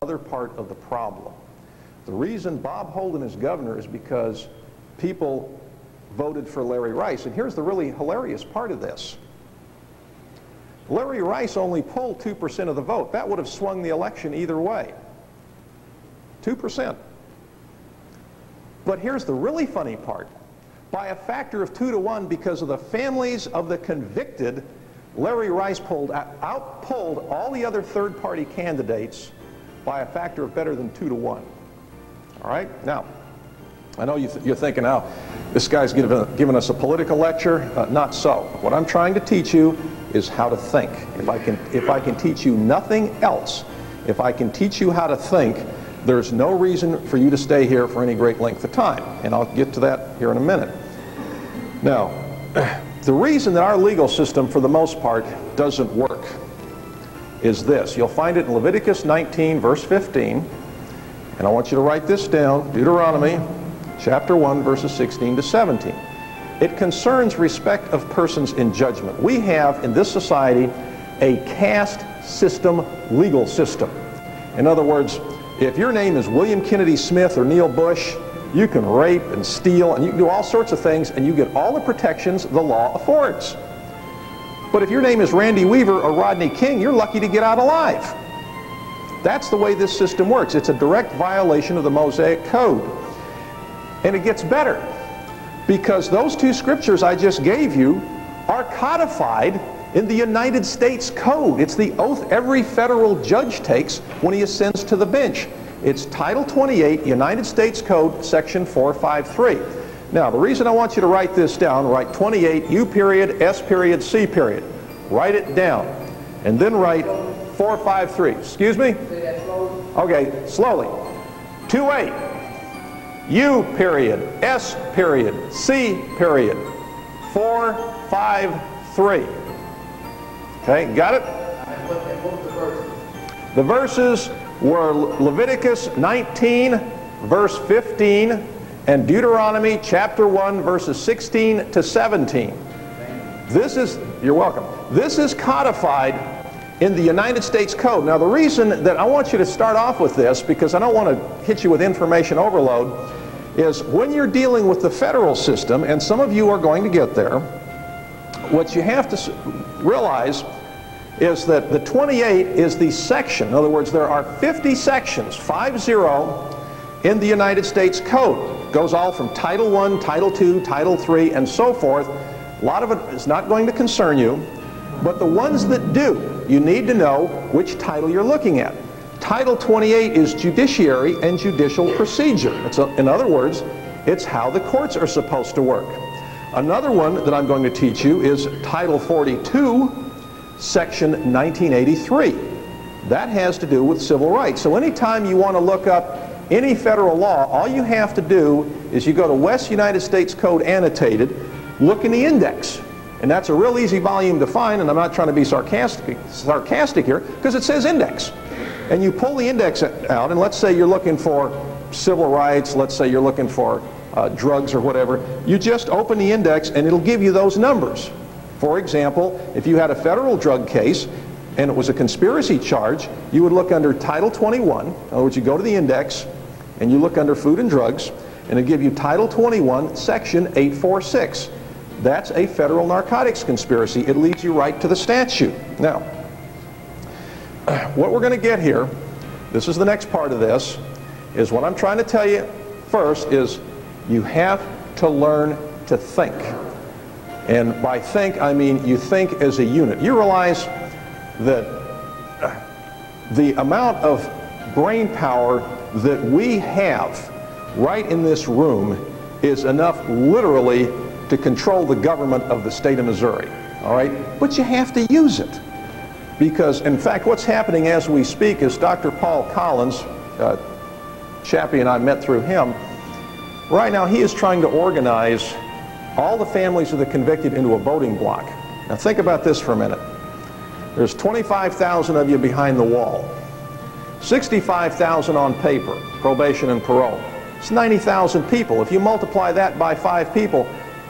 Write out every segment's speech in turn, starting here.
Other part of the problem. The reason Bob Holden is governor is because people voted for Larry Rice. And here's the really hilarious part of this. Larry Rice only pulled 2% of the vote. That would have swung the election either way. 2%. But here's the really funny part. By a factor of 2 to 1, because of the families of the convicted, Larry Rice outpulled all the other third-party candidates by a factor of better than 2 to 1. All right? Now, I know you're thinking, now, this guy's giving us a political lecture. Not so. What I'm trying to teach you is how to think. If I can teach you nothing else, if I can teach you how to think, there's no reason for you to stay here for any great length of time. And I'll get to that here in a minute. Now, the reason that our legal system, for the most part, doesn't work is this. You'll find it in Leviticus 19, verse 15. And I want you to write this down. Deuteronomy chapter 1, verses 16 to 17. It concerns respect of persons in judgment. We have, in this society, a caste system, legal system. In other words, if your name is William Kennedy Smith or Neil Bush, you can rape and steal and you can do all sorts of things and you get all the protections the law affords. But if your name is Randy Weaver or Rodney King, you're lucky to get out alive. That's the way this system works. It's a direct violation of the Mosaic Code. And it gets better, because those two scriptures I just gave you are codified in the United States Code. It's the oath every federal judge takes when he ascends to the bench. It's Title 28, United States Code, Section 453. Now, the reason I want you to write this down, write 28, U period, S period, C period. Write it down. And then write 453. Excuse me? Okay, slowly. 28, U period, S period, C period, 453. Okay, got it? The verses were Leviticus 19, verse 15, and Deuteronomy chapter 1, verses 16 to 17. This is, you're welcome, this is codified in the United States Code. Now, the reason that I want you to start off with this, because I don't want to hit you with information overload, is when you're dealing with the federal system, and some of you are going to get there, what you have to realize is that the 28 is the section. In other words, there are 50 sections, 50, in the United States Code. It goes all from Title I, Title II, Title III, and so forth. A lot of it is not going to concern you, but the ones that do, you need to know which title you're looking at. Title 28 is judiciary and judicial procedure. In other words, it's how the courts are supposed to work. Another one that I'm going to teach you is Title 42, Section 1983. That has to do with civil rights. So anytime you want to look up any federal law, all you have to do is you go to West United States Code Annotated, look in the index. And that's a real easy volume to find, and I'm not trying to be sarcastic here, because it says index. And you pull the index out, and let's say you're looking for civil rights, let's say you're looking for drugs or whatever, you just open the index and it'll give you those numbers. For example, if you had a federal drug case and it was a conspiracy charge, you would look under Title 21. In other words, you go to the index and you look under food and drugs, and it'll give you Title 21, Section 846. That's a federal narcotics conspiracy. It leads you right to the statute. Now, what we're going to get here, this is the next part of this, is what I'm trying to tell you first is you have to learn to think. And by think, I mean you think as a unit. You realize that the amount of brain power that we have right in this room is enough literally to control the government of the state of Missouri. All right? But you have to use it. Because, in fact, what's happening as we speak is Dr. Paul Collins, Chappie and I met through him, right now he is trying to organize all the families of the convicted into a voting block. Now think about this for a minute. There's 25,000 of you behind the wall. 65,000 on paper, probation and parole. It's 90,000 people. If you multiply that by 5 people,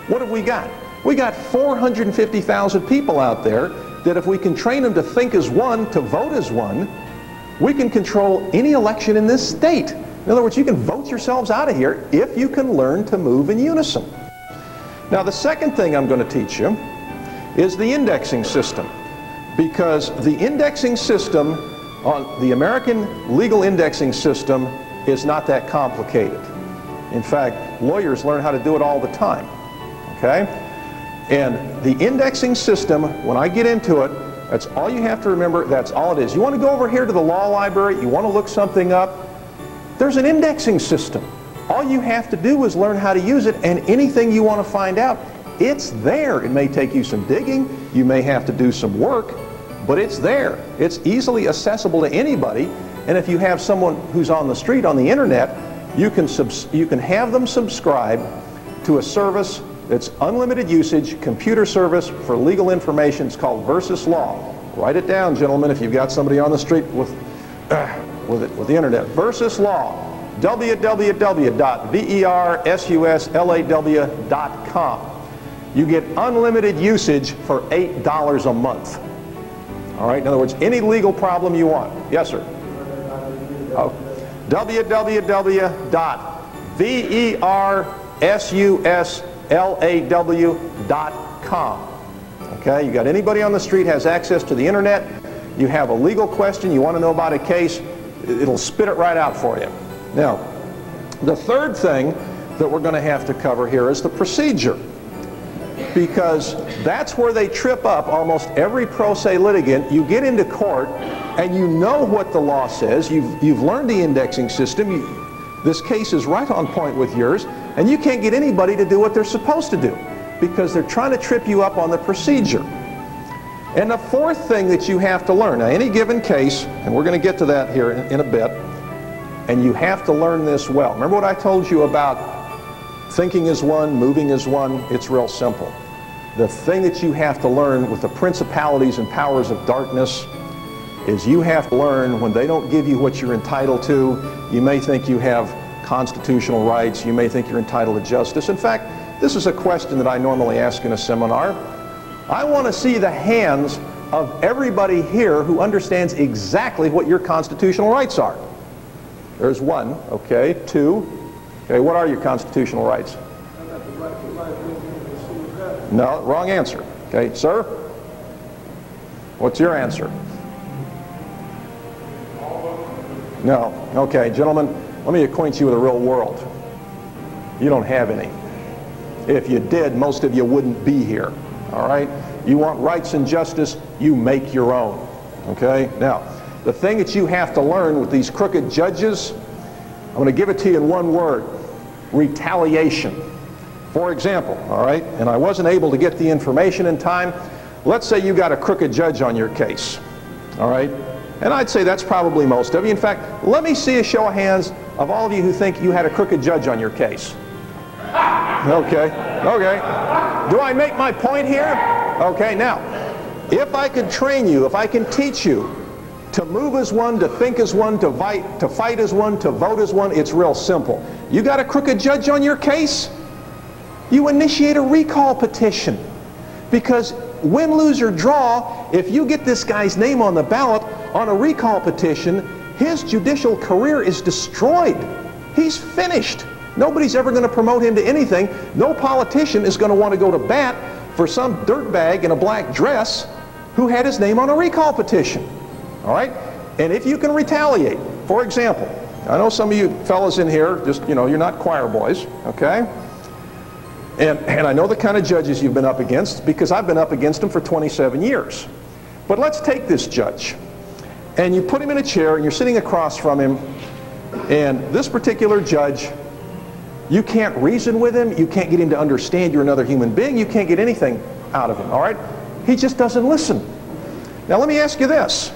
what have we got? We got 450,000 people out there that if we can train them to think as one, to vote as one, We can control any election in this state. In other words, you can vote yourselves out of here if you can learn to move in unison. Now, the second thing I'm going to teach you is the indexing system, because the indexing system on the American legal indexing system is not that complicated. In fact, lawyers learn how to do it all the time, okay? And the indexing system, when I get into it, that's all you have to remember, that's all it is. You want to go over here to the law library, you want to look something up, there's an indexing system. All you have to do is learn how to use it, and anything you want to find out, it's there. It may take you some digging, you may have to do some work, but it's there. It's easily accessible to anybody, and if you have someone who's on the street on the internet, you can have them subscribe to a service that's unlimited usage, computer service for legal information. It's called Versus Law. Write it down, gentlemen, if you've got somebody on the street with the internet. Versus Law, www.versuslaw.com. You get unlimited usage for $8 a month. All right, in other words, any legal problem you want. Yes, sir. Oh. www.versuslaw.com. Okay, you got anybody on the street has access to the internet, you have a legal question, you want to know about a case, it'll spit it right out for you. Now, the third thing that we're going to have to cover here is the procedure, because that's where they trip up almost every pro se litigant. You get into court and you know what the law says, you've learned the indexing system, this case is right on point with yours, and you can't get anybody to do what they're supposed to do because they're trying to trip you up on the procedure. And the fourth thing that you have to learn, now any given case, and we're going to get to that here in a bit, and you have to learn this well. Remember what I told you about thinking is one, moving is one? It's real simple. The thing that you have to learn with the principalities and powers of darkness is you have to learn when they don't give you what you're entitled to. You may think you have constitutional rights. You may think you're entitled to justice. In fact, this is a question that I normally ask in a seminar. I want to see the hands of everybody here who understands exactly what your constitutional rights are. There's one, okay, two. Okay, what are your constitutional rights? No, wrong answer. Okay, sir? What's your answer? No. Okay, gentlemen, let me acquaint you with the real world. You don't have any. If you did, most of you wouldn't be here. All right? You want rights and justice, you make your own. Okay? Now, the thing that you have to learn with these crooked judges, I'm going to give it to you in one word: retaliation. For example, all right, and I wasn't able to get the information in time. Let's say you got a crooked judge on your case. All right? And I'd say that's probably most of you. In fact, let me see a show of hands of all of you who think you had a crooked judge on your case. Okay, okay. Do I make my point here? Okay, now, if I could train you, if I can teach you to move as one, to think as one, to fight as one, to vote as one, it's real simple. You got a crooked judge on your case? You initiate a recall petition. Because win, lose, or draw, if you get this guy's name on the ballot on a recall petition, his judicial career is destroyed. He's finished. Nobody's ever going to promote him to anything. No politician is going to want to go to bat for some dirtbag in a black dress who had his name on a recall petition. All right? And if you can retaliate, for example, I know some of you fellas in here, just, you know, you're not choir boys, okay? And I know the kind of judges you've been up against because I've been up against them for 27 years. But let's take this judge. And you put him in a chair and you're sitting across from him, and this particular judge, you can't reason with him, you can't get him to understand you're another human being, you can't get anything out of him, all right? He just doesn't listen. Now let me ask you this.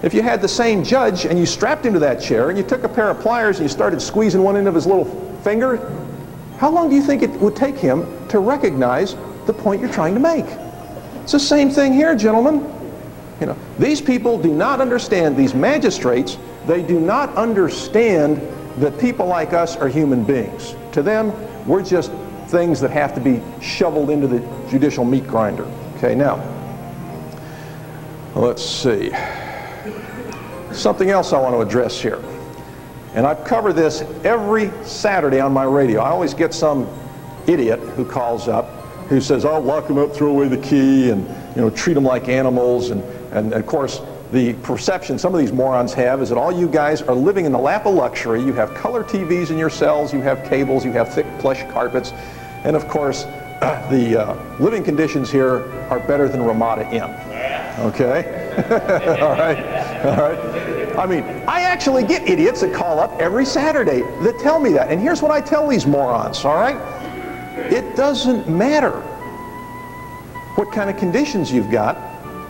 If you had the same judge and you strapped him to that chair and you took a pair of pliers and you started squeezing one end of his little finger, how long do you think it would take him to recognize the point you're trying to make? It's the same thing here, gentlemen. You know, these people do not understand, these magistrates, they do not understand that people like us are human beings. To them, we're just things that have to be shoveled into the judicial meat grinder. Okay, now, let's see. Something else I want to address here. And I cover this every Saturday on my radio. I always get some idiot who calls up who says, oh, lock them up, throw away the key, and treat them like animals. And of course, the perception some of these morons have is that all you guys are living in the lap of luxury. You have color TVs in your cells, you have cables, you have thick plush carpets, and of course, the living conditions here are better than Ramada Inn. Okay? All right? All right? I mean, I actually get idiots that call up every Saturday that tell me that. And here's what I tell these morons, all right? It doesn't matter what kind of conditions you've got.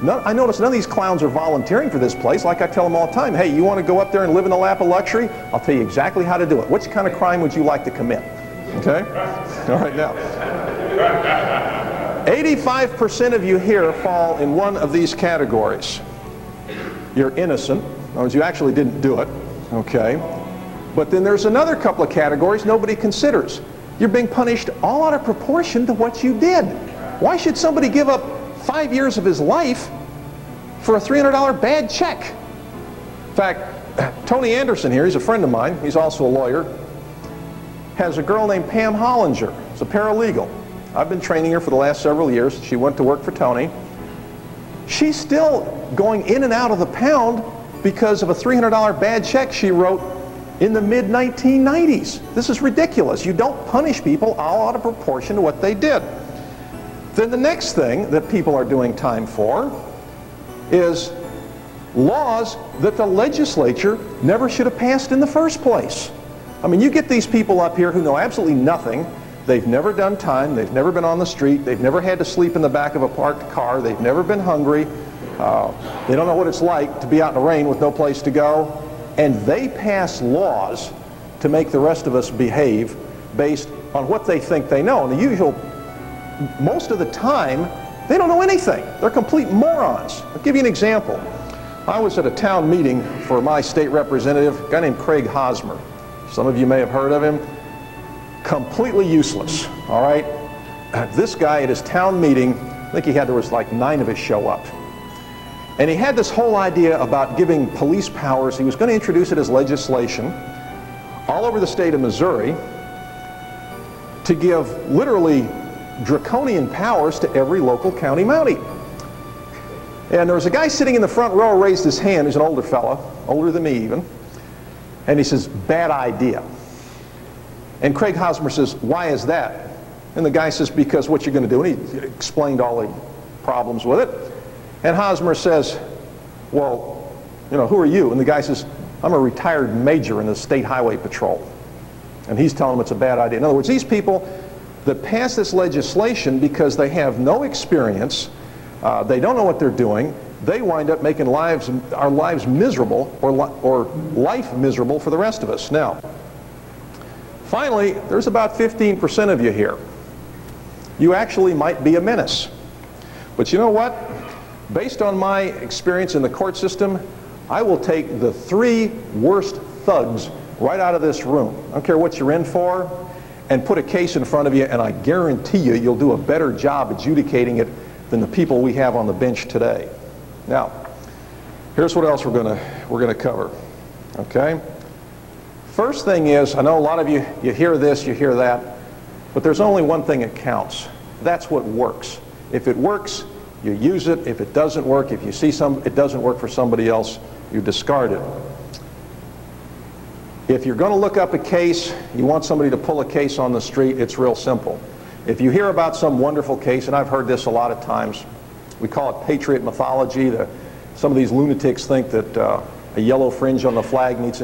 I notice none of these clowns are volunteering for this place. Like I tell them all the time, hey, you want to go up there and live in the lap of luxury? I'll tell you exactly how to do it. Which kind of crime would you like to commit? Okay? All right, now. 85% of you here fall in one of these categories. You're innocent. In other words, you actually didn't do it. Okay? But then there's another couple of categories nobody considers. You're being punished all out of proportion to what you did. Why should somebody give up 5 years of his life for a $300 bad check? In fact, Tony Anderson here, he's a friend of mine, he's also a lawyer, has a girl named Pam Hollinger. She's a paralegal. I've been training her for the last several years. She went to work for Tony. She's still going in and out of the pound because of a $300 bad check she wrote in the mid-1990s. This is ridiculous. You don't punish people all out of proportion to what they did. Then the next thing that people are doing time for is laws that the legislature never should have passed in the first place. I mean, you get these people up here who know absolutely nothing. They've never done time. They've never been on the street. They've never had to sleep in the back of a parked car. They've never been hungry. They don't know what it's like to be out in the rain with no place to go. And they pass laws to make the rest of us behave based on what they think they know. And most of the time, they don't know anything. They're complete morons. I'll give you an example. I was at a town meeting for my state representative, a guy named Craig Hosmer. Some of you may have heard of him. Completely useless, all right? This guy at his town meeting, I think there was like 9 of us show up. And he had this whole idea about giving police powers. He was going to introduce it as legislation all over the state of Missouri to give literally draconian powers to every local county mountie. And there was a guy sitting in the front row, raised his hand. He's an older fella, older than me even. And he says, bad idea. And Craig Hosmer says, why is that? And the guy says, because what you're going to do. And he explained all the problems with it. And Hosmer says, well, who are you? And the guy says, I'm a retired major in the State Highway Patrol. And he's telling him it's a bad idea. In other words, these people that pass this legislation because they have no experience, they don't know what they're doing, they wind up making our lives miserable, or life miserable for the rest of us. Now, finally, there's about 15% of you here. You actually might be a menace. But you know what? Based on my experience in the court system, I will take the 3 worst thugs right out of this room. I don't care what you're in for, and put a case in front of you, and I guarantee you, you'll do a better job adjudicating it than the people we have on the bench today. Now, here's what else we're gonna cover. Okay? First thing is, I know a lot of you hear this, you hear that, but there's only one thing that counts. That's what works. If it works, you use it. If it doesn't work, if you see it doesn't work for somebody else, you discard it. If you're going to look up a case, you want somebody to pull a case on the street, it's real simple. If you hear about some wonderful case, and I've heard this a lot of times, we call it patriot mythology. Some of these lunatics think that a yellow fringe on the flag means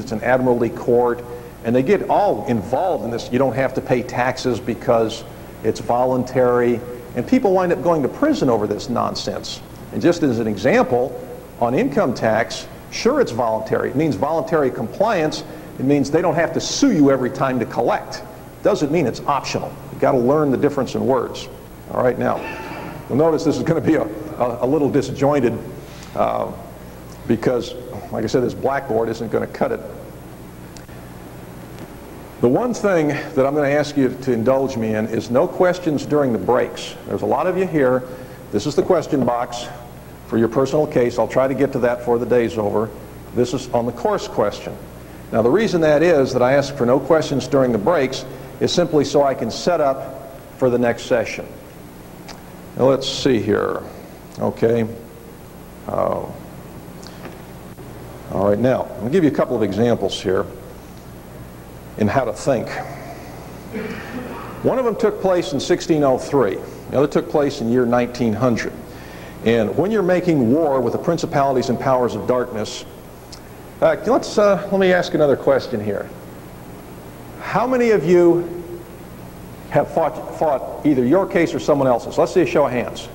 it's an admiralty court, and they get all involved in this. You don't have to pay taxes because it's voluntary. And people wind up going to prison over this nonsense. And just as an example, on income tax, sure, it's voluntary. It means voluntary compliance. It means they don't have to sue you every time to collect. Doesn't mean it's optional. You've got to learn the difference in words. All right, now, you'll notice this is going to be a little disjointed because, like I said, this blackboard isn't going to cut it. The one thing that I'm going to ask you to indulge me in is no questions during the breaks. There's a lot of you here. This is the question box for your personal case. I'll try to get to that before the day's over. This is on the course question. Now the reason that is that I ask for no questions during the breaks is simply so I can set up for the next session. Now let's see here. Okay. All right, now I'm going to give you a couple of examples here in how to think. One of them took place in 1603. The other took place in year 1900. And when you're making war with the principalities and powers of darkness, let me ask another question here. How many of you have fought either your case or someone else's? Let's see a show of hands.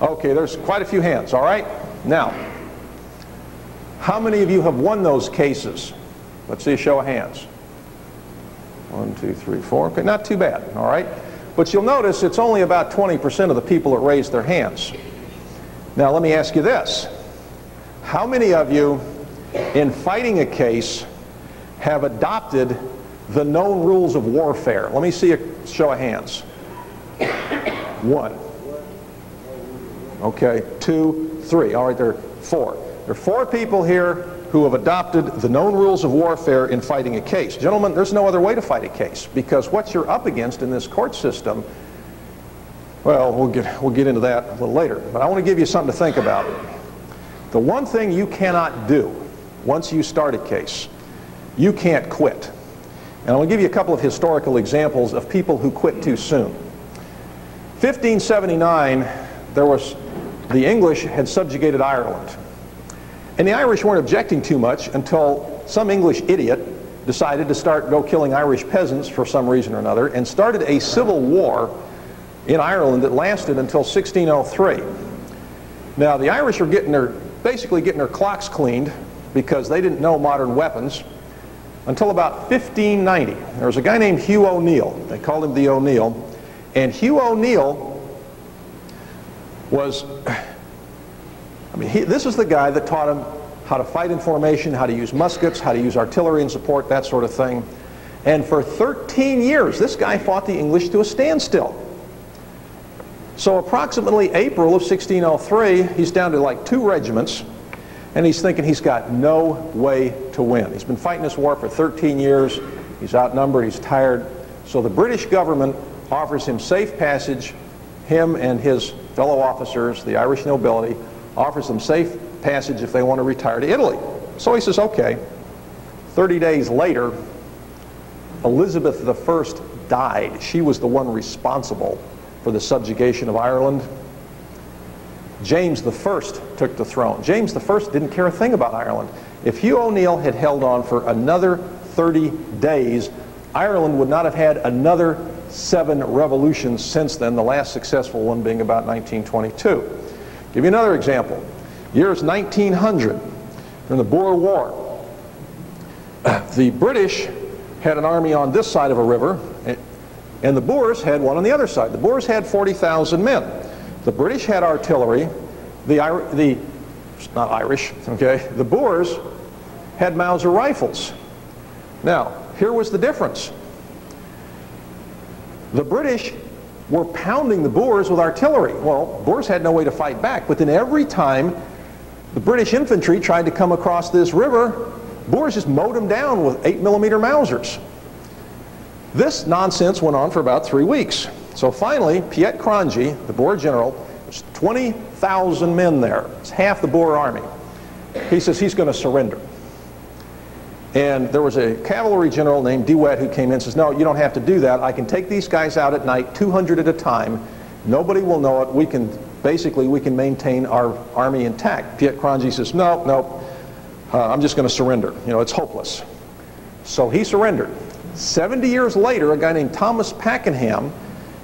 Okay, there's quite a few hands, all right? Now, how many of you have won those cases? Let's see a show of hands. 1, 2, 3, 4. Okay, not too bad, all right? But you'll notice it's only about 20% of the people that raised their hands. Now, let me ask you this. How many of you, in fighting a case, have adopted the known rules of warfare? Let me see a show of hands. 1. Okay, 2, 3. All right, there are 4. There are 4 people here who have adopted the known rules of warfare in fighting a case. Gentlemen, there's no other way to fight a case, because what you're up against in this court system, well, we'll get into that a little later, but I want to give you something to think about. The one thing you cannot do once you start a case, you can't quit. And I'll give you a couple of historical examples of people who quit too soon. 1579, the English had subjugated Ireland. And the Irish weren't objecting too much until some English idiot decided to go killing Irish peasants for some reason or another, and started a civil war in Ireland that lasted until 1603. Now, the Irish were basically getting their clocks cleaned because they didn't know modern weapons until about 1590. There was a guy named Hugh O'Neill. They called him the O'Neill. And Hugh O'Neill was, this is the guy that taught him how to fight in formation, how to use muskets, how to use artillery in support, that sort of thing. And for 13 years, this guy fought the English to a standstill. So approximately April of 1603, he's down to like 2 regiments, and he's thinking he's got no way to win. He's been fighting this war for 13 years. He's outnumbered, he's tired. So the British government offers him safe passage. Him and his fellow officers, the Irish nobility, offers them safe passage if they want to retire to Italy. So he says, okay. 30 days later, Elizabeth I died. She was the one responsible for the subjugation of Ireland. James I took the throne. James I didn't care a thing about Ireland. If Hugh O'Neill had held on for another 30 days, Ireland would not have had another 7 revolutions since then, the last successful one being about 1922. Give you another example. Years 1900, during the Boer War, the British had an army on this side of a river, and the Boers had one on the other side. The Boers had 40,000 men. The British had artillery. The Boers had Mauser rifles. Now, here was the difference. The British were pounding the Boers with artillery. Well, Boers had no way to fight back, but then every time the British infantry tried to come across this river, Boers just mowed them down with 8mm Mausers. This nonsense went on for about 3 weeks. So finally, Piet Cronje, the Boer general, there's 20,000 men there. It's half the Boer army. He says he's going to surrender. And there was a cavalry general named De Wet who came in and says, no, you don't have to do that. I can take these guys out at night, 200 at a time. Nobody will know it. We can maintain our army intact. Piet Cronje says, no, I'm just going to surrender. It's hopeless. So he surrendered. 70 years later, a guy named Thomas Pakenham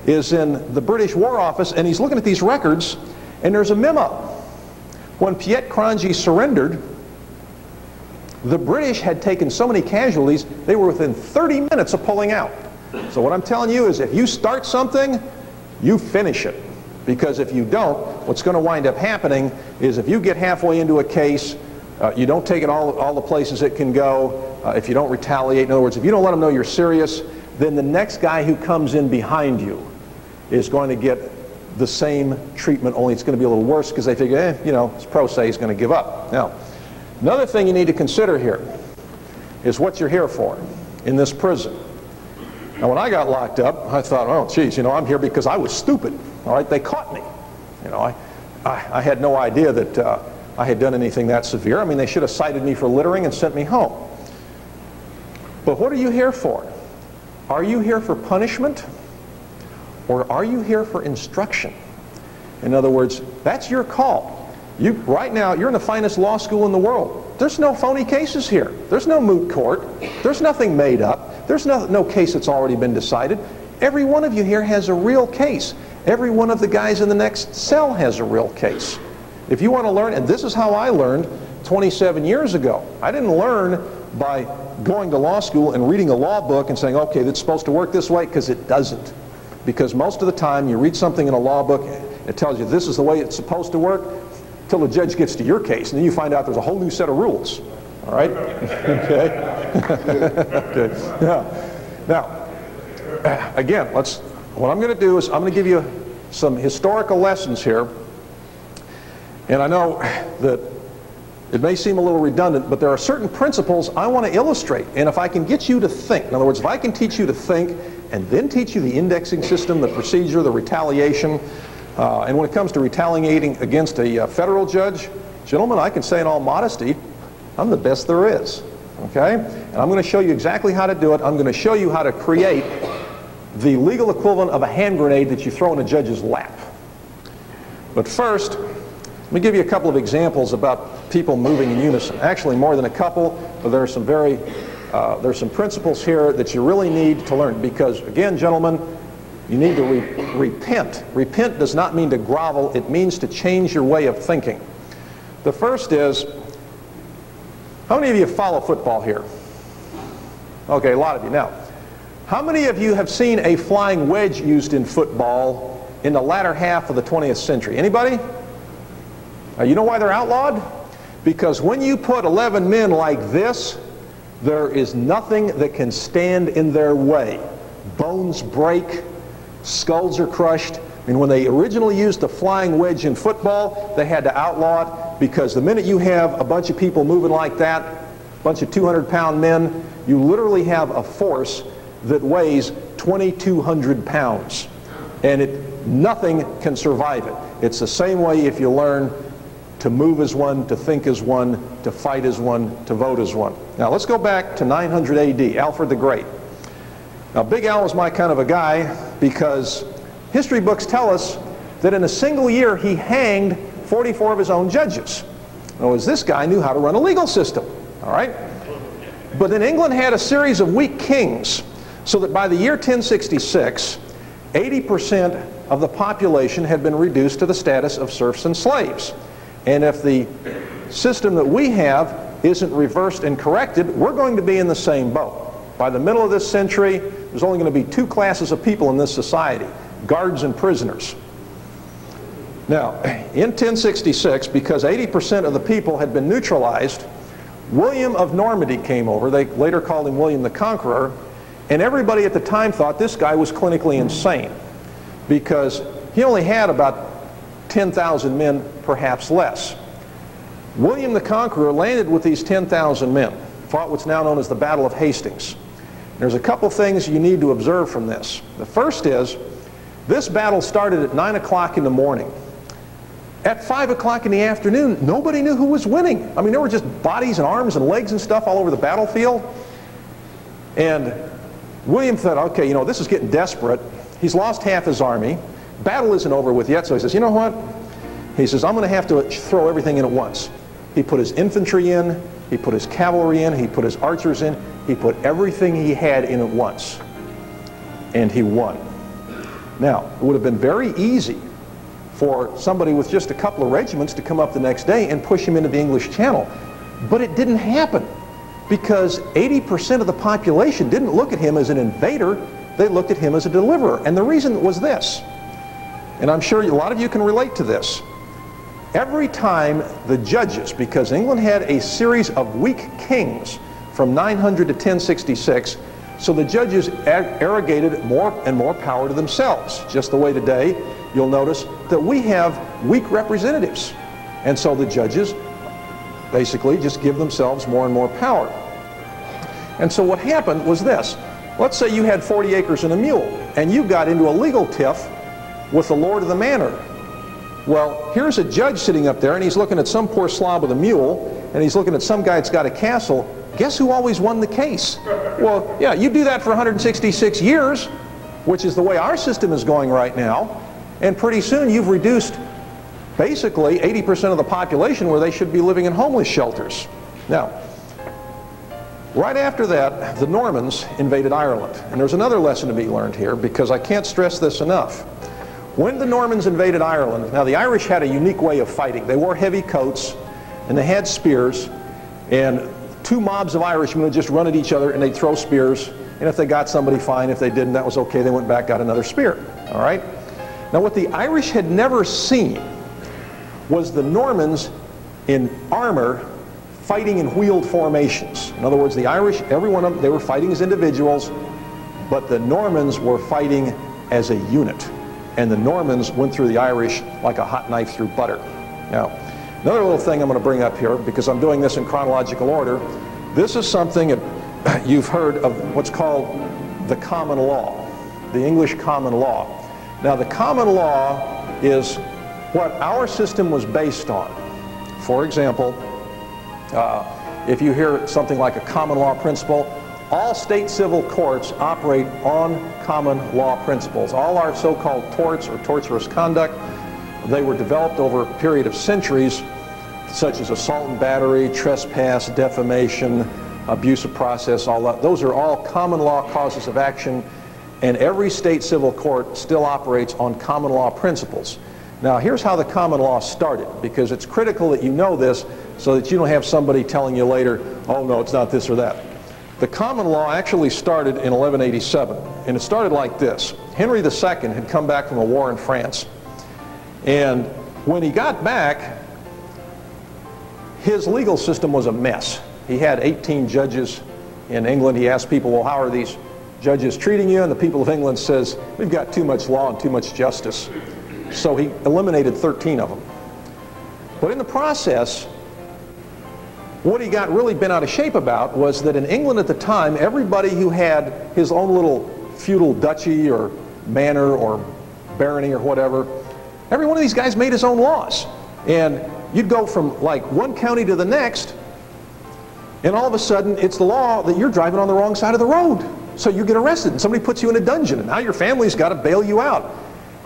is in the British War Office, and he's looking at these records, and there's a memo. When Piet Cronje surrendered, the British had taken so many casualties, they were within 30 minutes of pulling out. So what I'm telling you is if you start something, you finish it. Because if you don't, what's going to wind up happening is if you get halfway into a case, you don't take it all the places it can go, if you don't retaliate, in other words, if you don't let them know you're serious, then the next guy who comes in behind you is going to get the same treatment, only it's going to be a little worse because they figure, it's pro se, he's going to give up. Now, Another thing you need to consider here is what you're here for in this prison. Now, when I got locked up, I thought, oh, geez, I'm here because I was stupid. All right, they caught me. I had no idea that I had done anything that severe. I mean, they should have cited me for littering and sent me home. But what are you here for? Are you here for punishment, or are you here for instruction? In other words, that's your call. Right now, you're in the finest law school in the world. There's no phony cases here. There's no moot court. There's nothing made up. There's no case that's already been decided. Every one of you here has a real case. Every one of the guys in the next cell has a real case. If you want to learn, and this is how I learned 27 years ago. I didn't learn by going to law school and reading a law book and saying, okay, that's supposed to work this way, because it doesn't. Because most of the time you read something in a law book, it tells you this is the way it's supposed to work, till the judge gets to your case, and then you find out there's a whole new set of rules. All right? Okay? Okay. Now, again, what I'm going to do is I'm going to give you some historical lessons here. And I know that it may seem a little redundant, but there are certain principles I want to illustrate. And if I can get you to think, in other words, if I can teach you to think and then teach you the indexing system, the procedure, the retaliation, and when it comes to retaliating against a federal judge, gentlemen, I can say in all modesty, I'm the best there is. Okay? And I'm going to show you exactly how to do it. I'm going to show you how to create the legal equivalent of a hand grenade that you throw in a judge's lap. But first, let me give you a couple of examples about people moving in unison. Actually, more than a couple, but there are some there's some principles here that you really need to learn, because, again, gentlemen, you need to repent. Repent does not mean to grovel. It means to change your way of thinking. The first is, how many of you follow football here? Okay, a lot of you. Now, how many of you have seen a flying wedge used in football in the latter half of the 20th century? Anybody? You know why they're outlawed? Because when you put 11 men like this, there is nothing that can stand in their way. Bones break, skulls are crushed. I mean, when they originally used the flying wedge in football, they had to outlaw it, because the minute you have a bunch of people moving like that, a bunch of 200-pound men, you literally have a force that weighs 2,200 pounds. And nothing can survive it. It's the same way if you learn to move as one, to think as one, to fight as one, to vote as one. Now let's go back to 900 AD, Alfred the Great. Now Big Al was my kind of a guy, because history books tell us that in a single year he hanged 44 of his own judges. In other words, this guy knew how to run a legal system, all right? But then England had a series of weak kings, so that by the year 1066, 80% of the population had been reduced to the status of serfs and slaves. And if the system that we have isn't reversed and corrected, we're going to be in the same boat. By the middle of this century, there's only going to be two classes of people in this society: guards and prisoners. Now, in 1066, because 80% of the people had been neutralized, William of Normandy came over. They later called him William the Conqueror. And everybody at the time thought this guy was clinically insane, because he only had about 10,000 men, perhaps less. William the Conqueror landed with these 10,000 men, fought what's now known as the Battle of Hastings. There's a couple things you need to observe from this. The first is, this battle started at 9 o'clock in the morning. At 5 o'clock in the afternoon, nobody knew who was winning. I mean, there were just bodies and arms and legs and stuff all over the battlefield. And William thought, okay, this is getting desperate. He's lost half his army. Battle isn't over with yet, so he says, you know what? He says, I'm going to have to throw everything in at once. He put his infantry in, he put his cavalry in, he put his archers in, he put everything he had in at once. And he won. Now, it would have been very easy for somebody with just a couple of regiments to come up the next day and push him into the English Channel. But it didn't happen, because 80% of the population didn't look at him as an invader. They looked at him as a deliverer. And the reason was this, and I'm sure a lot of you can relate to this. Every time the judges, because England had a series of weak kings from 900 to 1066, so the judges arrogated more and more power to themselves. Just the way today, you'll notice that we have weak representatives. And so the judges basically just give themselves more and more power. And so what happened was this. Let's say you had 40 acres and a mule, and you got into a legal tiff with the lord of the manor. Well, here's a judge sitting up there, and he's looking at some poor slob with a mule, and he's looking at some guy that's got a castle. Guess who always won the case? Well, yeah, you do that for 166 years, which is the way our system is going right now, and pretty soon you've reduced basically 80% of the population where they should be living in homeless shelters. Now, right after that, the Normans invaded Ireland. And there's another lesson to be learned here, because I can't stress this enough. When the Normans invaded Ireland, now the Irish had a unique way of fighting. They wore heavy coats, and they had spears, and two mobs of Irishmen would just run at each other, and they'd throw spears, and if they got somebody, fine. If they didn't, that was okay. They went back, got another spear, all right? Now, what the Irish had never seen was the Normans in armor fighting in wheeled formations. In other words, the Irish, every one of them, they were fighting as individuals, but the Normans were fighting as a unit. And the Normans went through the Irish like a hot knife through butter. Now, another little thing I'm going to bring up here, because I'm doing this in chronological order, this is something that you've heard of, what's called the common law, the English common law. Now, the common law is what our system was based on. For example, if you hear something like a common law principle, all state civil courts operate on common law principles. All our so-called torts or tortious conduct, they were developed over a period of centuries, such as assault and battery, trespass, defamation, abuse of process, all that. Those are all common law causes of action, and every state civil court still operates on common law principles. Now, here's how the common law started, because it's critical that you know this so that you don't have somebody telling you later, oh, no, it's not this or that. The common law actually started in 1187, and it started like this. Henry II had come back from a war in France, and when he got back, his legal system was a mess. He had 18 judges in England. He asked people, well, how are these judges treating you? And the people of England says, we've got too much law and too much justice. So he eliminated 13 of them. But in the process, what he got really bent out of shape about was that in England at the time, everybody who had his own little feudal duchy or manor or barony or whatever, every one of these guys made his own laws. And you'd go from like one county to the next, and all of a sudden it's the law that you're driving on the wrong side of the road. So you get arrested and somebody puts you in a dungeon, and now your family's got to bail you out.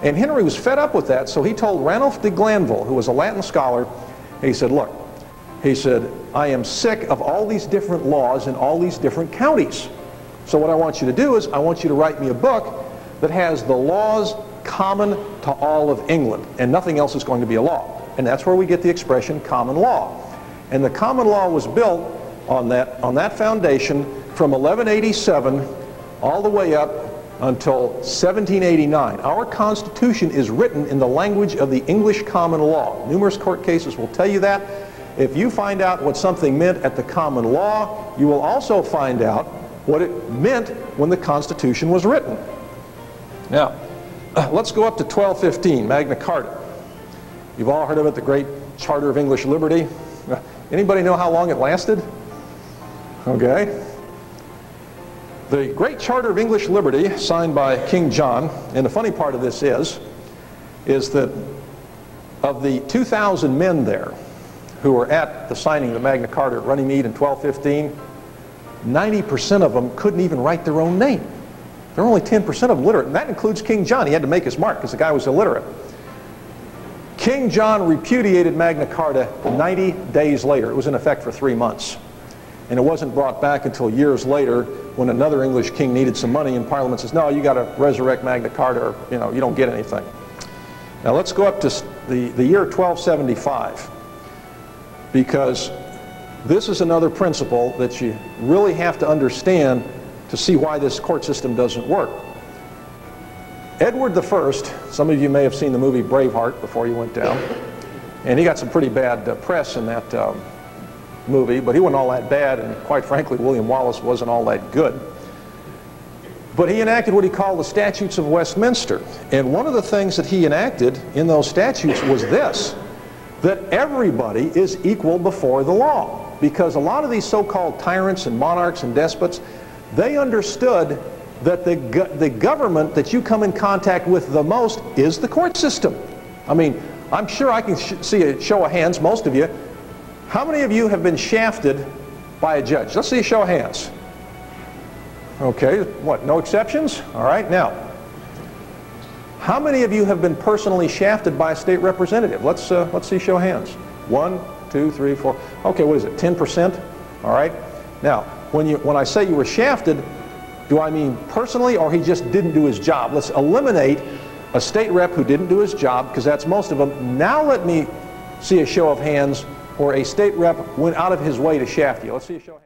And Henry was fed up with that, so he told Ranulph de Glanville, who was a Latin scholar, he said, look, he said, I am sick of all these different laws in all these different counties. So what I want you to do is I want you to write me a book that has the laws common to all of England, and nothing else is going to be a law. And that's where we get the expression common law. And the common law was built on that foundation from 1187 all the way up until 1789. Our Constitution is written in the language of the English common law. Numerous court cases will tell you that. If you find out what something meant at the common law, you will also find out what it meant when the Constitution was written. Now, let's go up to 1215, Magna Carta. You've all heard of it, the Great Charter of English Liberty. Anybody know how long it lasted? Okay. The Great Charter of English Liberty, signed by King John, and the funny part of this is that of the 2,000 men there who were at the signing of the Magna Carta at Runnymede in 1215, 90% of them couldn't even write their own name. There were only 10% of them literate, and that includes King John. He had to make his mark because the guy was illiterate. King John repudiated Magna Carta 90 days later. It was in effect for 3 months. And it wasn't brought back until years later when another English king needed some money, and Parliament says, no, you got to resurrect Magna Carta, or you don't get anything. Now let's go up to the year 1275, because this is another principle that you really have to understand to see why this court system doesn't work. Edward I, some of you may have seen the movie Braveheart before you went down, and he got some pretty bad press in that movie, but he wasn't all that bad, and quite frankly, William Wallace wasn't all that good. But he enacted what he called the Statutes of Westminster, and one of the things that he enacted in those statutes was this, that everybody is equal before the law. Because a lot of these so-called tyrants and monarchs and despots, they understood that the government that you come in contact with the most is the court system. I mean, I'm sure I can see a show of hands, most of you. How many of you have been shafted by a judge? Let's see a show of hands. Okay, what, no exceptions? All right, now, how many of you have been personally shafted by a state representative? Let's see a show of hands. 1, 2, 3, 4. Okay, what is it, 10%? All right. Now, when I say you were shafted, do I mean personally, or he just didn't do his job? Let's eliminate a state rep who didn't do his job, because that's most of them. Now let me see a show of hands where a state rep went out of his way to shaft you. Let's see a show of hands.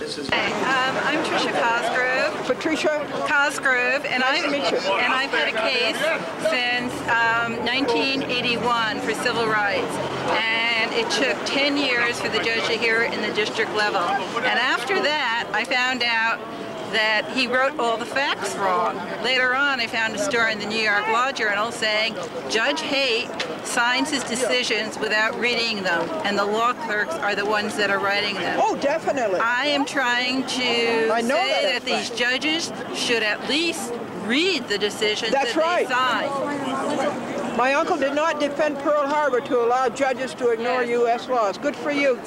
I'm Tricia Cosgrove. Patricia Cosgrove, and Nice to meet you. I've had a case since 1981 for civil rights, and it took 10 years for the judge to hear it in the district level. And after that, I found out that he wrote all the facts wrong. Later on, I found a story in the New York Law Journal saying Judge Haight signs his decisions without reading them, and the law clerks are the ones that are writing them. Oh, definitely. I am trying to say that these judges should at least read the decisions that they sign. My uncle did not defend Pearl Harbor to allow judges to ignore U.S. laws. Good for you.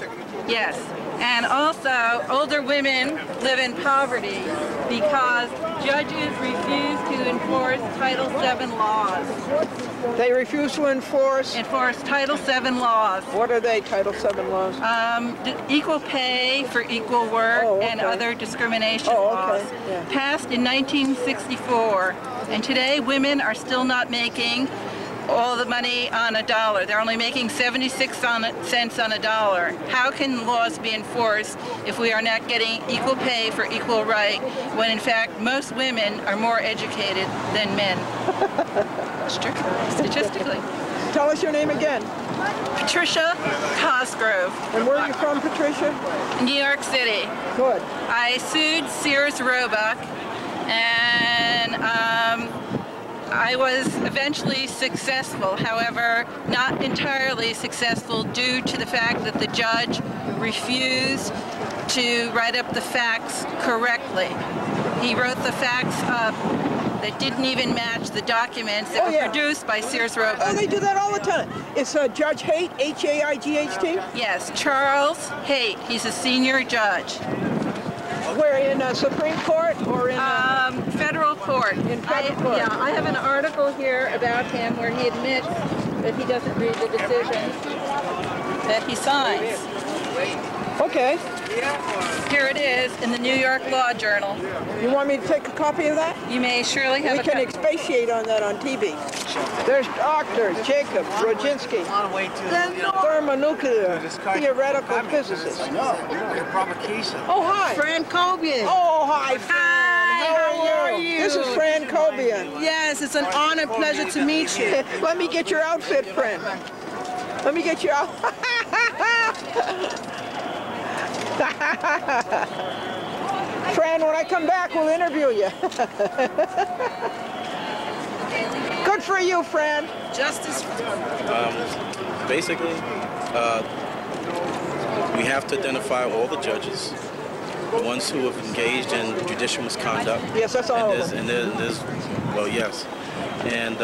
Yes. And also, older women live in poverty because judges refuse to enforce Title VII laws. They refuse to enforce Title VII laws. What are they, Title VII laws? Equal pay for equal work and other discrimination laws. Yeah. Passed in 1964. And today, women are still not making all the money on a dollar. They're only making 76 cents on a dollar. How can laws be enforced if we are not getting equal pay for equal right, when in fact most women are more educated than men? Statistically. Tell us your name again. Patricia Cosgrove. And where are you from, Patricia? New York City. Good. I sued Sears Roebuck, and I was eventually successful, however, not entirely successful due to the fact that the judge refused to write up the facts correctly. He wrote the facts up that didn't even match the documents that were produced by Sears Roebuck. Oh, they do that all the time. It's Judge Haight, H-A-I-G-H-T? Yes, Charles Haight. He's a senior judge. Where, in Supreme Court or in federal court? In federal court. Yeah, I have an article here about him where he admits that he doesn't read the decisions that he signs. Okay. Here it is in the New York Law Journal. You want me to take a copy of that? You may surely have We can expatiate on that on TV. There's Dr. Jacob Rodzinski, thermonuclear theoretical physicist. Oh, hi. Fran Cobian. Oh, hi, Fran. How are you? This is Fran Cobian. Yes, it's an honor, pleasure to meet you. Let me get your outfit, Fran. Let me get your outfit. Fran, when I come back, we'll interview you. Good for you, Fran. Justice. Basically, we have to identify all the judges, the ones who have engaged in judicial misconduct. Yes, that's all of them. And there's, well, yes. And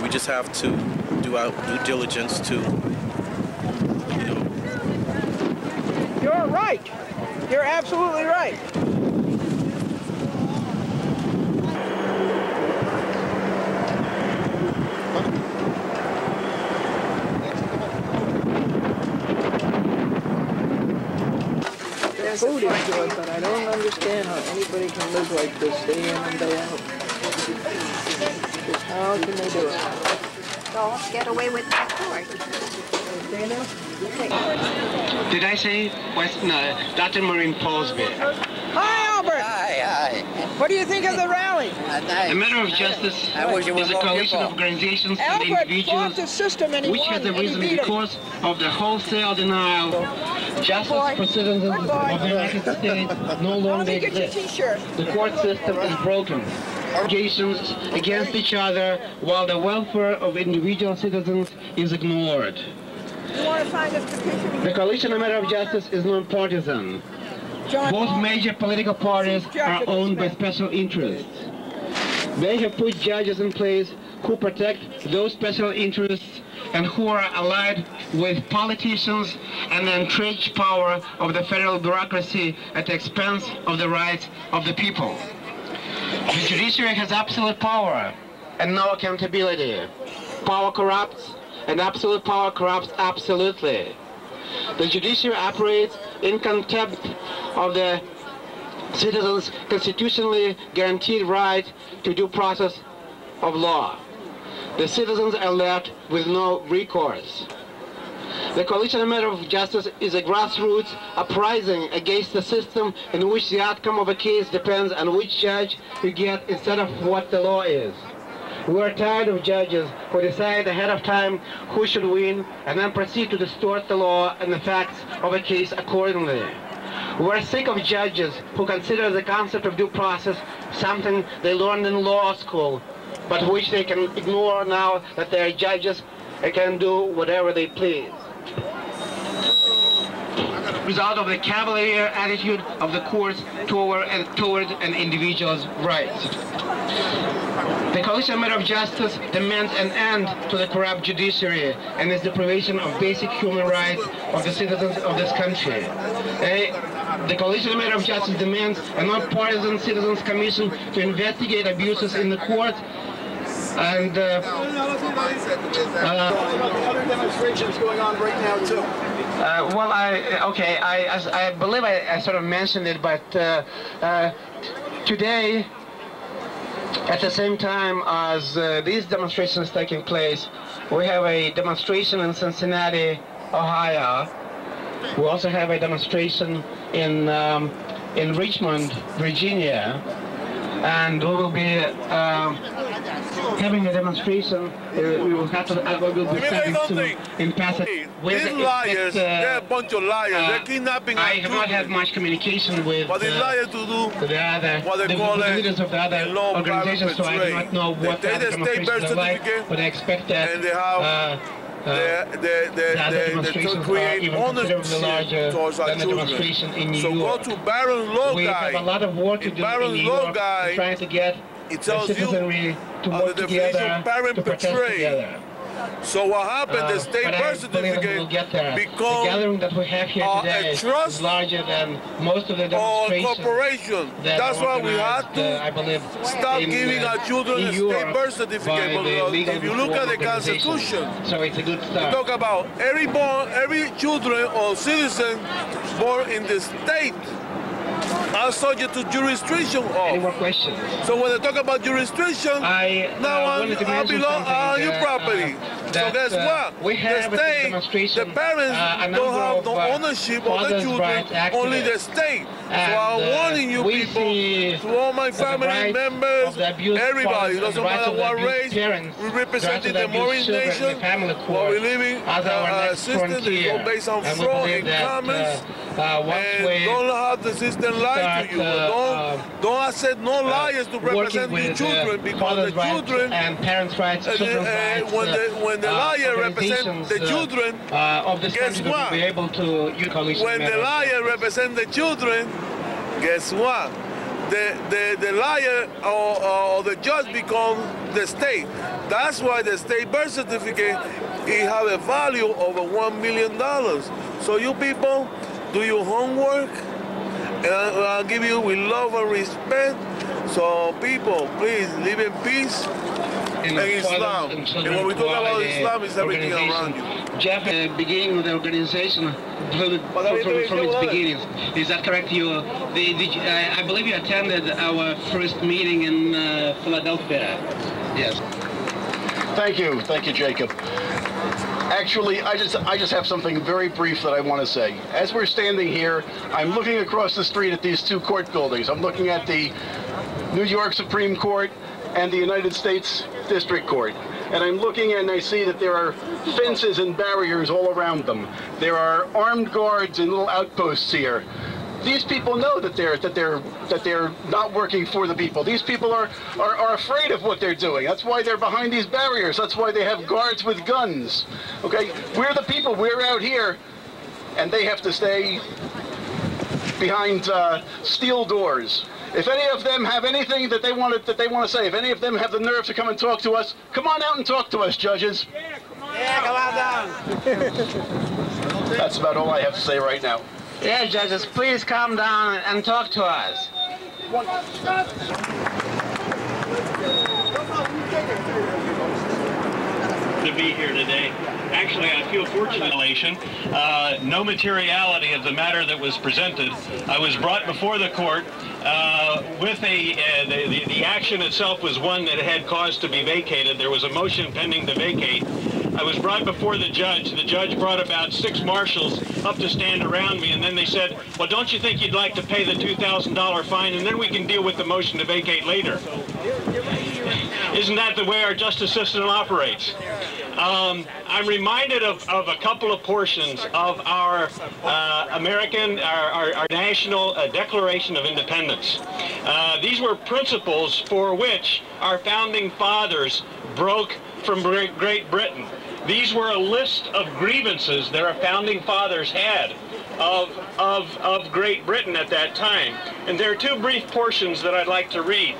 we just have to do our due diligence to, you know. You're right. You're absolutely right. Food is good, but I don't understand how anybody can live like this day in and day out. Just how can they do it? Don't get away with that court. Did I say Dr. Maureen Paulsby? Hi, Albert. Hi. What do you think of the rally? A matter of justice is a coalition of organizations and individuals which has arisen because of the wholesale denial justice for citizens of the United States no longer exists. The court system is broken. Allegations against each other while the welfare of individual citizens is ignored. The coalition A Matter of Justice is non-partisan. Both major political parties are owned by special interests. They have put judges in place who protect those special interests and who are allied with politicians and the entrenched power of the federal bureaucracy at the expense of the rights of the people. The judiciary has absolute power and no accountability. Power corrupts, and absolute power corrupts absolutely. The judiciary operates in contempt of the citizens' constitutionally guaranteed right to due process of law. The citizens are left with no recourse. The Coalition in Matter of Justice is a grassroots uprising against the system in which the outcome of a case depends on which judge you get instead of what the law is. We are tired of judges who decide ahead of time who should win and then proceed to distort the law and the facts of a case accordingly. We are sick of judges who consider the concept of due process something they learned in law school, but which they can ignore now that they are judges and can do whatever they please. Result of the cavalier attitude of the courts toward an individual's rights. The Coalition in Matter of Justice demands an end to the corrupt judiciary and its deprivation of basic human rights of the citizens of this country. The Coalition in Matter of Justice demands a non-partisan Citizens Commission to investigate abuses in the courts and other demonstrations going on right now too. Well, I believe I sort of mentioned it, but today, at the same time as these demonstrations taking place, we have a demonstration in Cincinnati, Ohio. We also have a demonstration in Richmond, Virginia, and we will be having a demonstration. We will have to. We will be starting soon in Pasadena. These liars, they're a bunch of liars. They're kidnapping our I have not had much communication with what they liars to do, the other, what they the call leaders of the other organizations, so I do not know what the other demonstrations are like, but I expect that and they have they're creating ownership towards our children. So go to Baron Law Guy. We have a lot of work to do in New York, trying to get it tells the citizenry to work together, to protest together. So what happened, the state birth certificate become the gathering that we have here today a trust is larger than most of the demonstrations corporation. That's why we had to I believe, stop giving our children a state birth certificate. Because if you look at the Constitution, so it's a good start. Talk about every children or citizen born in the state are subject to jurisdiction of. Any more questions? So when they talk about jurisdiction, now I belong on your property. So guess what? We have the state, the parents don't have no ownership of the children, only the state. So I'm warning you people, to all my family members, everybody, doesn't matter what race, we representing the Maureen Nation, while we're living a system that is based on fraud and commerce, and don't have the system lie to you. Don't accept no liars to represent your children, because the children, and parents' rights, children's rights, when the liar represents the children, of this guess country what? Will be able to when the liar represents the children, guess what? The liar or the judge becomes the state. That's why the state birth certificate, it have a value over $1 million. So you people, do your homework, and I'll give you with love and respect. So people, please live in peace and Islam. And when we talk about Islam, it's everything around you. Jeff, beginning with the organization from its beginnings, is that correct? I believe you attended our first meeting in Philadelphia. Yes. Thank you, Jacob. Actually, I just have something very brief that I want to say. As we're standing here, I'm looking across the street at these two court buildings. I'm looking at the New York Supreme Court and the United States District Court. And I'm looking and I see that there are fences and barriers all around them. There are armed guards and little outposts here. These people know that they're not working for the people. These people are afraid of what they're doing. That's why they're behind these barriers. That's why they have guards with guns. Okay, we're the people. We're out here, and they have to stay behind steel doors. If any of them have anything that they want to say, if any of them have the nerve to come and talk to us, come on out and talk to us, judges. Yeah, come on down. That's about all I have to say right now. Yeah, judges, please calm down and talk to us. To be here today. Actually, I feel fortunate. No materiality of the matter that was presented. I was brought before the court with the action itself was one that had cause to be vacated. There was a motion pending to vacate. I was brought before the judge. The judge brought about 6 marshals up to stand around me, and then they said, well, don't you think you'd like to pay the $2,000 fine, and then we can deal with the motion to vacate later? Isn't that the way our justice system operates? I'm reminded of a couple of portions of our our national Declaration of Independence. These were principles for which our founding fathers broke from Great Britain. These were a list of grievances that our founding fathers had of Great Britain at that time. And there are 2 brief portions that I'd like to read.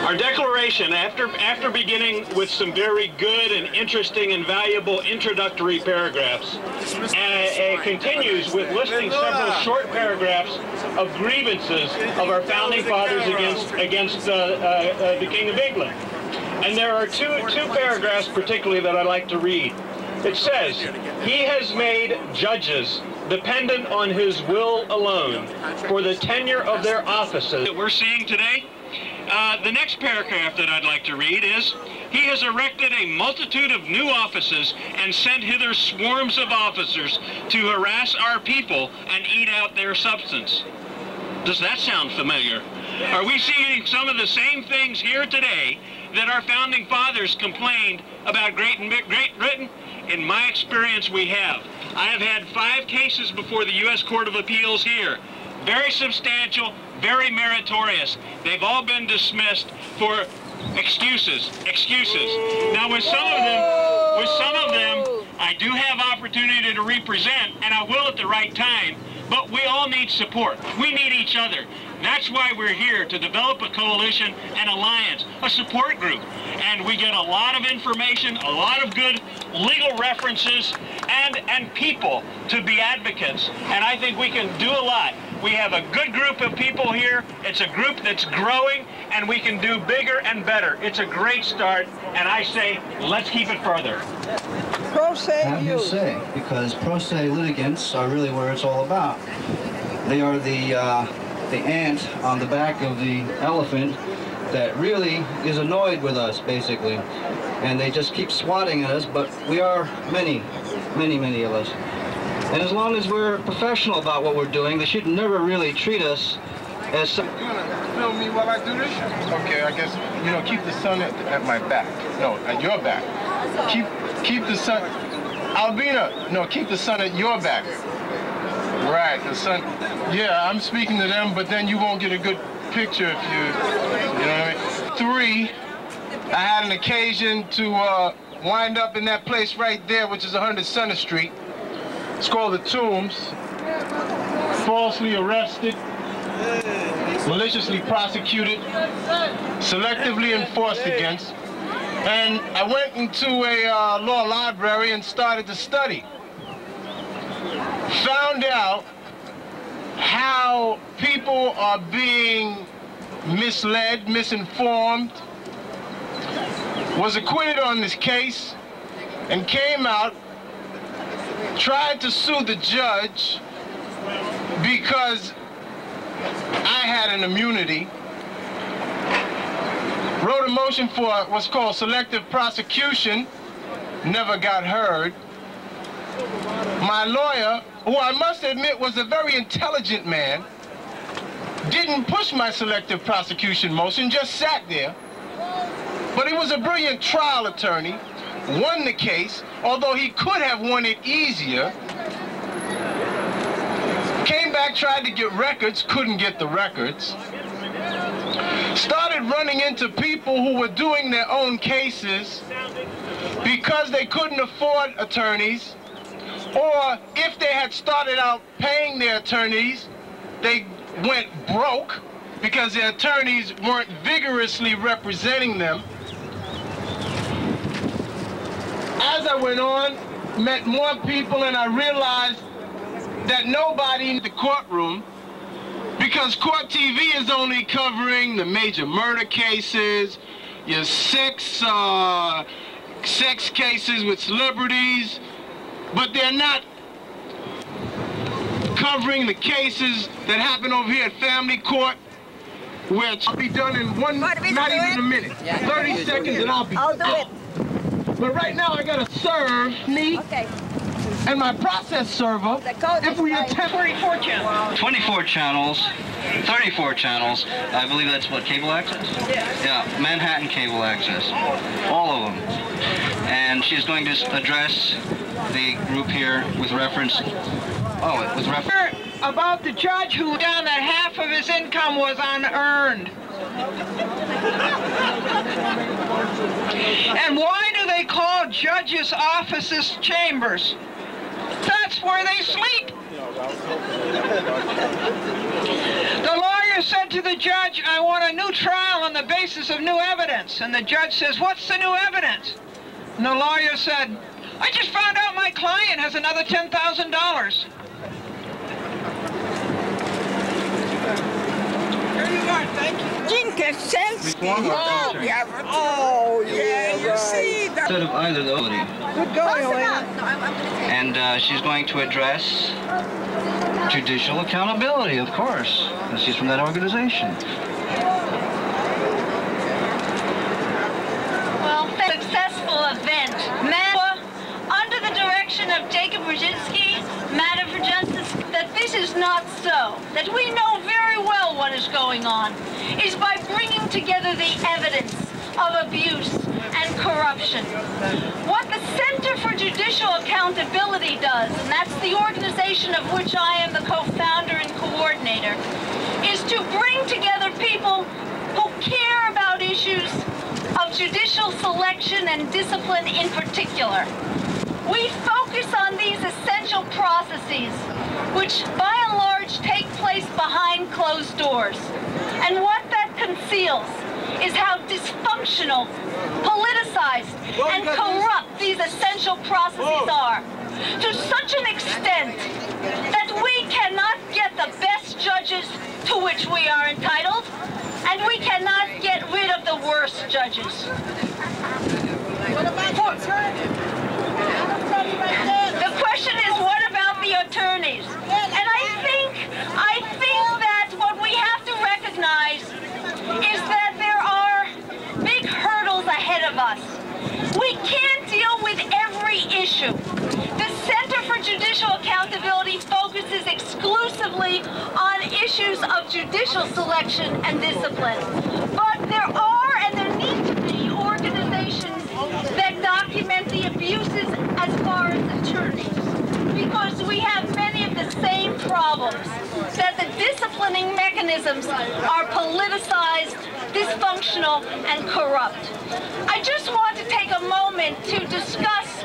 Our declaration, after beginning with some very good and interesting and valuable introductory paragraphs, continues with listing several short paragraphs of grievances of our founding fathers against the King of England. And there are two paragraphs particularly that I'd like to read. It says, he has made judges dependent on his will alone for the tenure of their offices that we're seeing today. The next paragraph that I'd like to read is, he has erected a multitude of new offices and sent hither swarms of officers to harass our people and eat out their substance. Does that sound familiar? Are we seeing some of the same things here today that our founding fathers complained about Great Britain? In my experience, we have. I have had 5 cases before the U.S. Court of Appeals here. Very substantial, very meritorious. They've all been dismissed for excuses. Now with some of them, I do have opportunity to represent, and I will at the right time, but we all need support. We need each other. That's why we're here, to develop a coalition, an alliance, a support group. And we get a lot of information, a lot of good legal references, and people to be advocates. And I think we can do a lot. We have a good group of people here. It's a group that's growing, and we can do bigger and better. It's a great start, and I say, let's keep it further. Pro se Have you say, because pro se litigants are really where it's all about. They are the ant on the back of the elephant that really is annoyed with us, basically. And they just keep swatting at us, but we are many of us. And as long as we're professional about what we're doing, they should never really treat us as some... You gonna film me while I do this? Okay, I guess, keep the sun at my back. No, at your back. Keep the sun... Albina, no, keep the sun at your back. Right, the sun... Yeah, I'm speaking to them, but then you won't get a good picture if you know what I mean? 3, I had an occasion to wind up in that place right there, which is 100 Center Street. It's called the Tombs. Falsely arrested, maliciously prosecuted, selectively enforced against. And I went into a law library and started to study. Found out how people are being misled, misinformed. Was acquitted on this case and came out, tried to sue the judge because I had an immunity. Wrote a motion for what's called selective prosecution, never got heard. My lawyer, who I must admit was a very intelligent man, didn't push my selective prosecution motion, just sat there. But he was a brilliant trial attorney, won the case, although he could have won it easier. Came back, tried to get records, couldn't get the records. Started running into people who were doing their own cases because they couldn't afford attorneys, or if they had started out paying their attorneys, they went broke because their attorneys weren't vigorously representing them. As I went on, met more people, and I realized that nobody in the courtroom, because court TV is only covering the major murder cases, your sex cases with celebrities, but they're not covering the cases that happen over here at family court. which I'll be done in not even a minute. 30 seconds and I'll be I'll do it. But right now I gotta serve me and my process server if we attempt 24 channels. 24 channels, 34 channels. I believe that's what, cable access? Yeah, Manhattan cable access. All of them. And she's going to address the group here with reference. Oh, with reference. About the judge who found that half of his income was unearned. And why do they call judges' offices chambers? That's where they sleep. The lawyer said to the judge, I want a new trial on the basis of new evidence. And the judge says, what's the new evidence? And the lawyer said, I just found out my client has another $10,000. Here you are, thank you. Jinka says, Oh, yeah, you see that. Instead of either those. Good going, Elena. And she's going to address judicial accountability, of course, because she's from that organization. Well, successful event. Under the direction of Jacob Brzezinski, Matter for Justice, that this is not so, that we know very well what is going on, is by bringing together the evidence of abuse and corruption. What the Center for Judicial Accountability does, and that's the organization of which I am the co-founder and coordinator, is to bring together people who care about issues of judicial selection and discipline in particular. We focus on these essential processes, which by and large take place behind closed doors. And what that conceals is how dysfunctional, politicized, and corrupt these essential processes are, to such an extent that we cannot get the best judges to which we are entitled, and we cannot get rid of the worst judges. The question is, what about the attorneys? And I think that what we have to recognize is that there are big hurdles ahead of us. We can't deal with every issue. The Center for Judicial Accountability focuses exclusively on issues of judicial selection and discipline. But there are and there need to be organizations that document the abuses as far as attorneys, because we have many of the same problems, that the disciplining mechanisms are politicized, dysfunctional, and corrupt. I just want to take a moment to discuss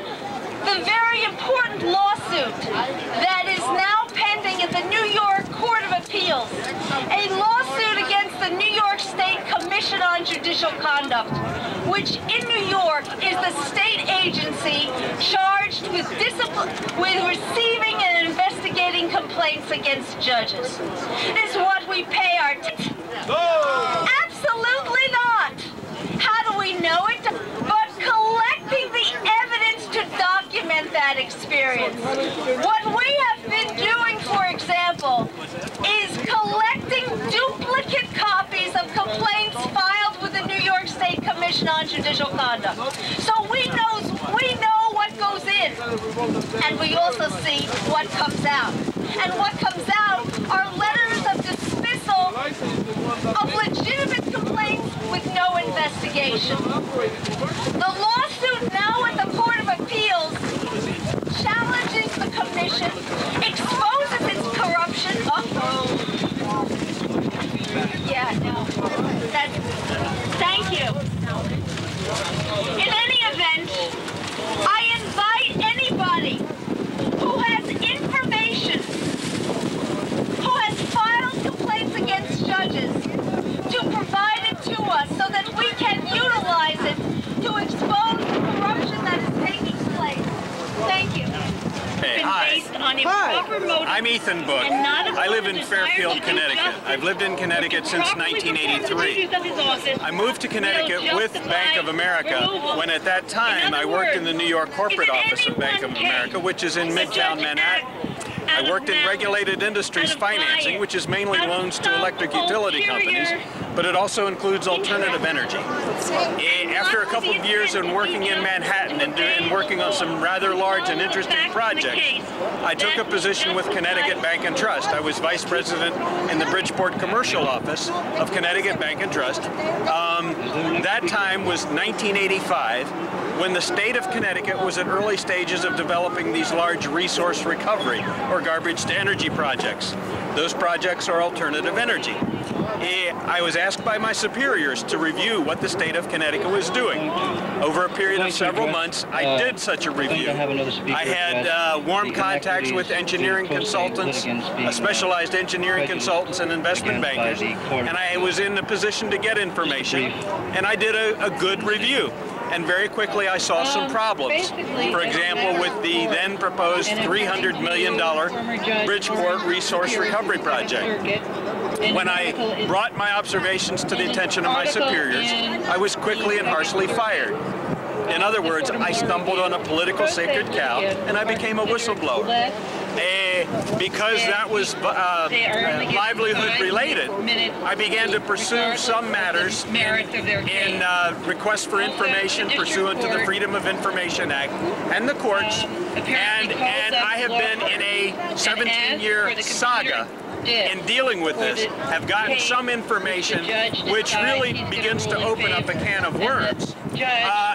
the very important lawsuit that is now pending at the New York Court of Appeals, a lawsuit against the New York State Commission on Judicial Conduct, which in New York is the state agency charged with receiving and investigating complaints against judges. Is what we pay our taxes? Absolutely not. How do we know it? But collecting the evidence to document that experience. What we have been doing, for example, is collecting duplicate copies of complaints filed with the New York State Commission on Judicial Conduct. So we know what goes in, and we also see what comes out. And what comes out are letters of dismissal of legitimate complaints with no investigation. The lawsuit now at the Court of Appeals challenges the Commission, exposes its corruption. Yeah, no. Thank you. In any event, I invite anybody who has information, who has filed complaints against judges, to provide it to us so that we can utilize it to expose the corruption that is taking place. Thank you. Hey, hi. Based on improper motives. I'm Ethan Book. I live in Fairfield, Connecticut. I've lived in Connecticut since 1983. I moved to Connecticut with Bank of America when at that time I worked in the New York corporate office of Bank of America, which is in Midtown Manhattan. I worked in regulated industries financing, which is mainly loans to electric utility companies, but it also includes alternative energy. After a couple of years in working in Manhattan and working on some rather large and interesting projects, I took a position with Connecticut Bank and Trust. I was vice president in the Bridgeport commercial office of Connecticut Bank and Trust. That time was 1985, when the state of Connecticut was at early stages of developing these large resource recovery or garbage to energy projects. Those projects are alternative energy. I was asked by my superiors to review what the state of Connecticut was doing. Over a period of several months, I did such a review. I had warm contacts with engineering consultants, specialized engineering consultants and investment bankers, and I was in the position to get information, and I did a good review. And very quickly I saw some problems. For example, with the then proposed $300 million Bridgeport Resource Recovery Project. When I brought my observations to the attention of my superiors, I was quickly and harshly fired. In other words, I stumbled on a political sacred cow and I became a whistleblower. Because that was livelihood related, I began to pursue some matters in requests for information pursuant to the Freedom of Information Act and the courts, and I have been in a 17-year saga in dealing with this, have gotten some information which really begins to open up a can of worms.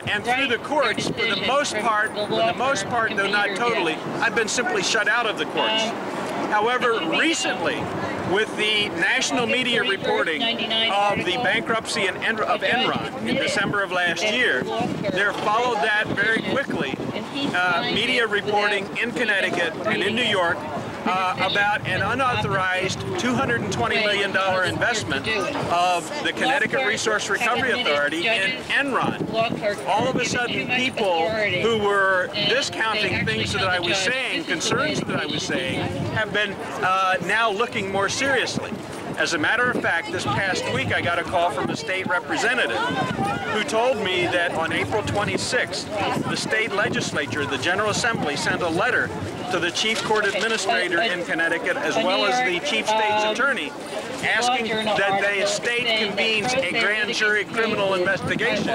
And through the courts, for the most part, though not totally, I've been simply shut out of the courts. However, recently, with the national media reporting of the bankruptcy of Enron in December of last year, there followed that very quickly media reporting in Connecticut and in New York about an unauthorized $220 million investment of the Connecticut Resource Recovery Authority in Enron. All of a sudden, people who were discounting things that I was saying, concerns that I was saying, have been now looking more seriously. As a matter of fact, this past week I got a call from a state representative who told me that on April 26th, the state legislature, the General Assembly, sent a letter to the chief court administrator in Connecticut as well as the chief state's attorney asking that the state convenes a grand jury criminal investigation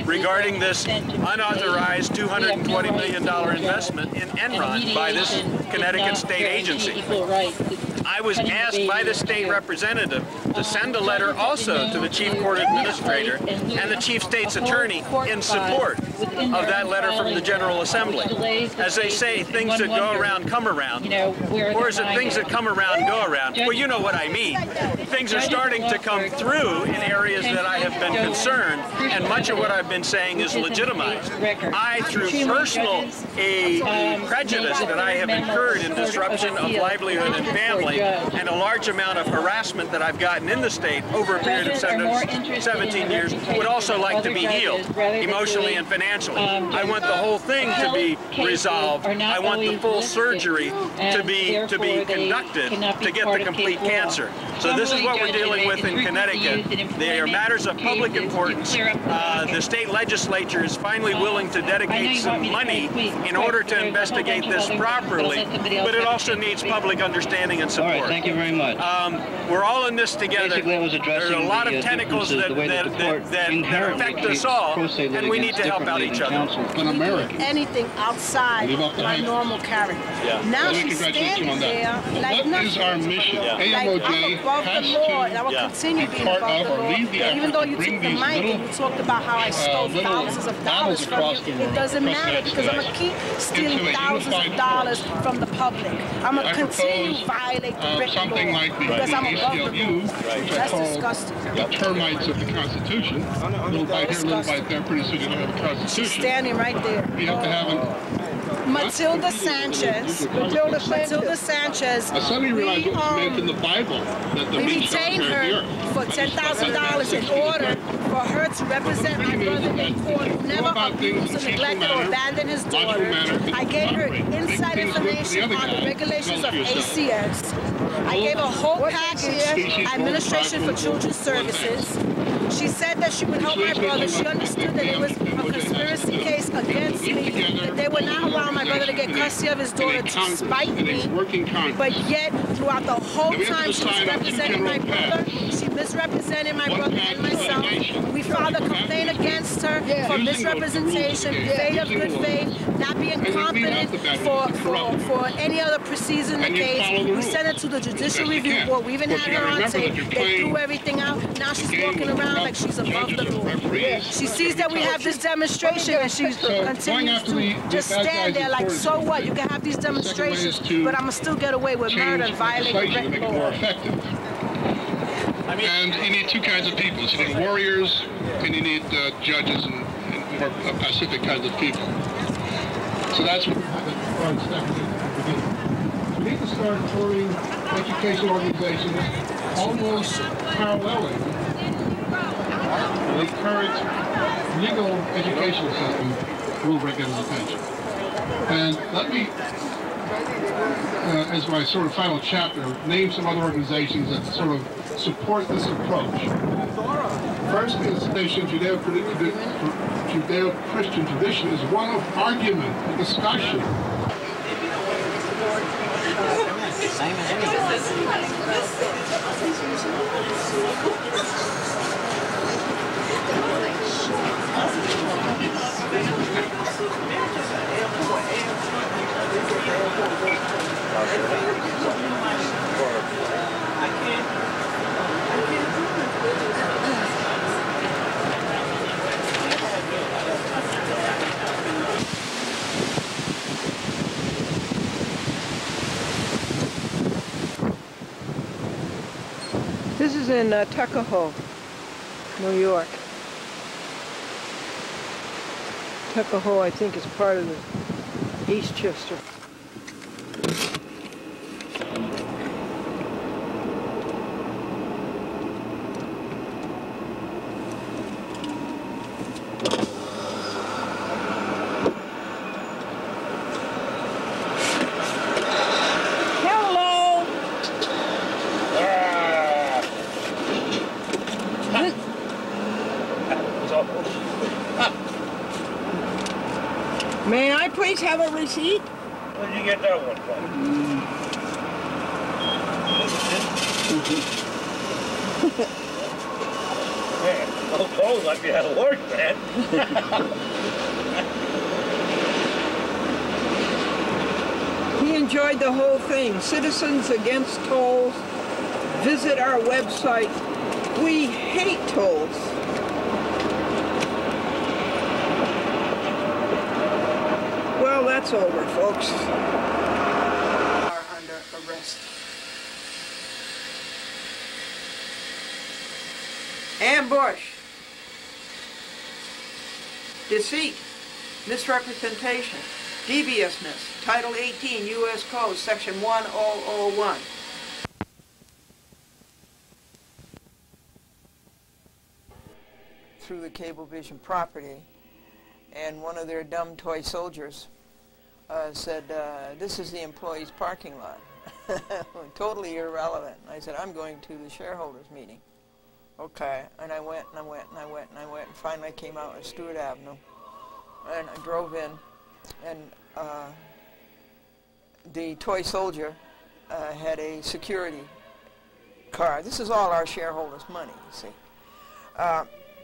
regarding this unauthorized $220 million investment in Enron by this Connecticut state agency. I was asked by the state representative to send a letter also to the chief court administrator and the chief state's attorney in support of that letter from the General Assembly. As they say, things that go around come around. Or is it things that come around go around? Well, you know what I mean. Things are starting to come through in areas that I have been concerned, and much of what I've been saying is legitimized. I, through personal prejudice that I have incurred in disruption of livelihood and family, and a large amount of harassment that I've gotten in the state over a period of 17 years, would also like to be healed, emotionally and financially. I want the whole thing to be resolved. I want the full surgery to be conducted to get the complete cancer. So this is what we're dealing with in Connecticut. They are matters of public importance. The state legislature is finally willing to dedicate some money in order to investigate this properly, but it also needs public understanding and support. All right, thank you very much. We're all in this together. There are a lot of tentacles that affect us all, and we need to help out each other. Anything outside my normal character. Now she's standing there like nothing. What is our mission? AMOJ has to I will continue being above the law. Even though you took the mic and you talked about how I stole thousands of dollars from you, it doesn't matter because I'm going to keep stealing thousands of dollars from the public. I'm going to continue to violate the written law because I'm above the law. That's disgusting. The termites of the Constitution. Little bite here, little bite there. Pretty soon you don't have a Constitution. She's standing right there. We have to have Matilda Sanchez. Matilda Sanchez. I suddenly realized what was meant in the Bible. That the we retained her for $10,000 in order for her to represent my brother in court who never abused or neglected or abandoned his daughter. I gave her inside information on the regulations of ACS. I gave her a whole package, Administration for Children's Services. She said that she would help my brother. She understood that it was a conspiracy case against me, that they would not allow my my brother to get custody of his daughter to spite me, but yet throughout the whole time she was representing my brother, she misrepresented my brother and myself. We filed a complaint against her for misrepresentation, failure of good faith, not being competent for any other proceedings in the case. We sent it to the Judicial Review Board. We even had her on tape. They threw everything out. Now she's walking around like she's above the law. She sees that we have this demonstration and she continues to just stand there like, so what? You can have these demonstrations, but I'm going to still get away with murder and violating the law. And you need two kinds of people. You need warriors and you need judges and more pacific kinds of people. So that's what we need to start forming educational organizations almost paralleling the current legal educational system rule breaking attention. And let me, as my sort of final chapter, name some other organizations that sort of support this approach. First is the Judeo-Christian tradition is one of argument and discussion. This is in Tuckahoe, New York. Tuckahoe, I think, is part of the Eastchester. May I please have a receipt? Where'd you get that one from? Man, no clothes like you had to work, man. He enjoyed the whole thing. Citizens Against Tolls. Visit our website. We hate tolls. Well, that's over, folks. Are under arrest. Ambush. Deceit. Misrepresentation. Deviousness. Title 18, U.S. Code, Section 1001. Through the Cablevision property, and one of their dumb toy soldiers said, this is the employees' parking lot. Totally irrelevant. I said, I'm going to the shareholders meeting. Okay, and I went, and I went, and I went, and I went, and finally I came out on Stewart Avenue, and I drove in, and the toy soldier had a security car. This is all our shareholders' money, you see.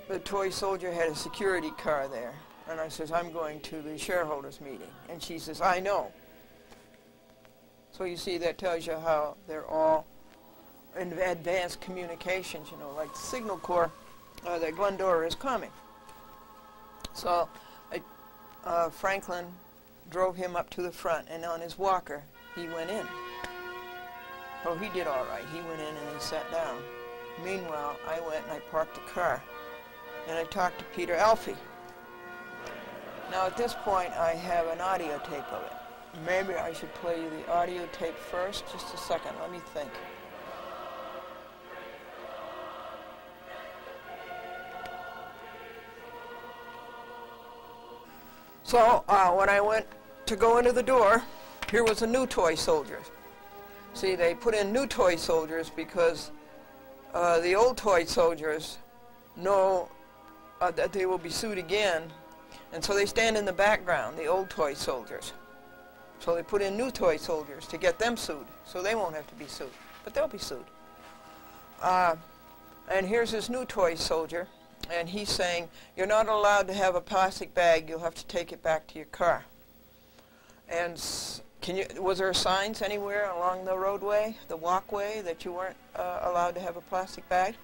The toy soldier had a security car there. And I says, I'm going to the shareholders meeting. And she says, I know. So you see, that tells you how they're all in advanced communications, you know, like the Signal Corps, that Glendora is coming. So Franklin drove him up to the front, and on his walker, he went in. Oh, he did all right. He went in and he sat down. Meanwhile, I went and I parked the car, and I talked to Peter Alfie. Now at this point I have an audio tape of it. Maybe I should play you the audio tape first. Just a second, let me think. So when I went to go into the door, here was a new toy soldier. See, they put in new toy soldiers because the old toy soldiers know that they will be sued again. And so they stand in the background, the old toy soldiers. So they put in new toy soldiers to get them sued, so they won't have to be sued, but they'll be sued. And here's this new toy soldier, and he's saying, you're not allowed to have a plastic bag, you'll have to take it back to your car. And was there signs anywhere along the roadway, the walkway, that you weren't allowed to have a plastic bag?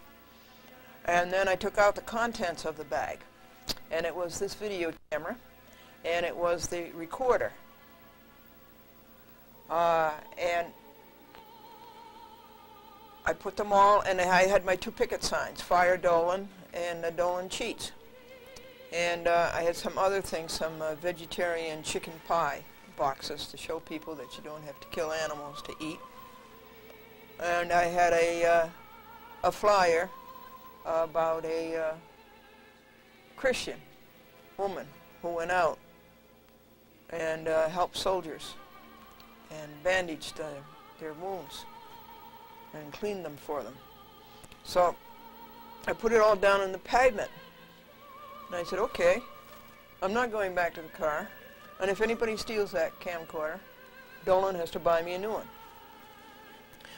And then I took out the contents of the bag, and it was this video camera, and it was the recorder. And I put them all, and I had my 2 picket signs, Fire Dolan and Dolan Cheats. And I had some other things, some vegetarian chicken pie boxes to show people that you don't have to kill animals to eat. And I had a flyer about a Christian woman who went out and helped soldiers and bandaged their wounds and cleaned them for them. So I put it all down on the pavement. And I said, okay, I'm not going back to the car. And if anybody steals that camcorder, Dolan has to buy me a new one.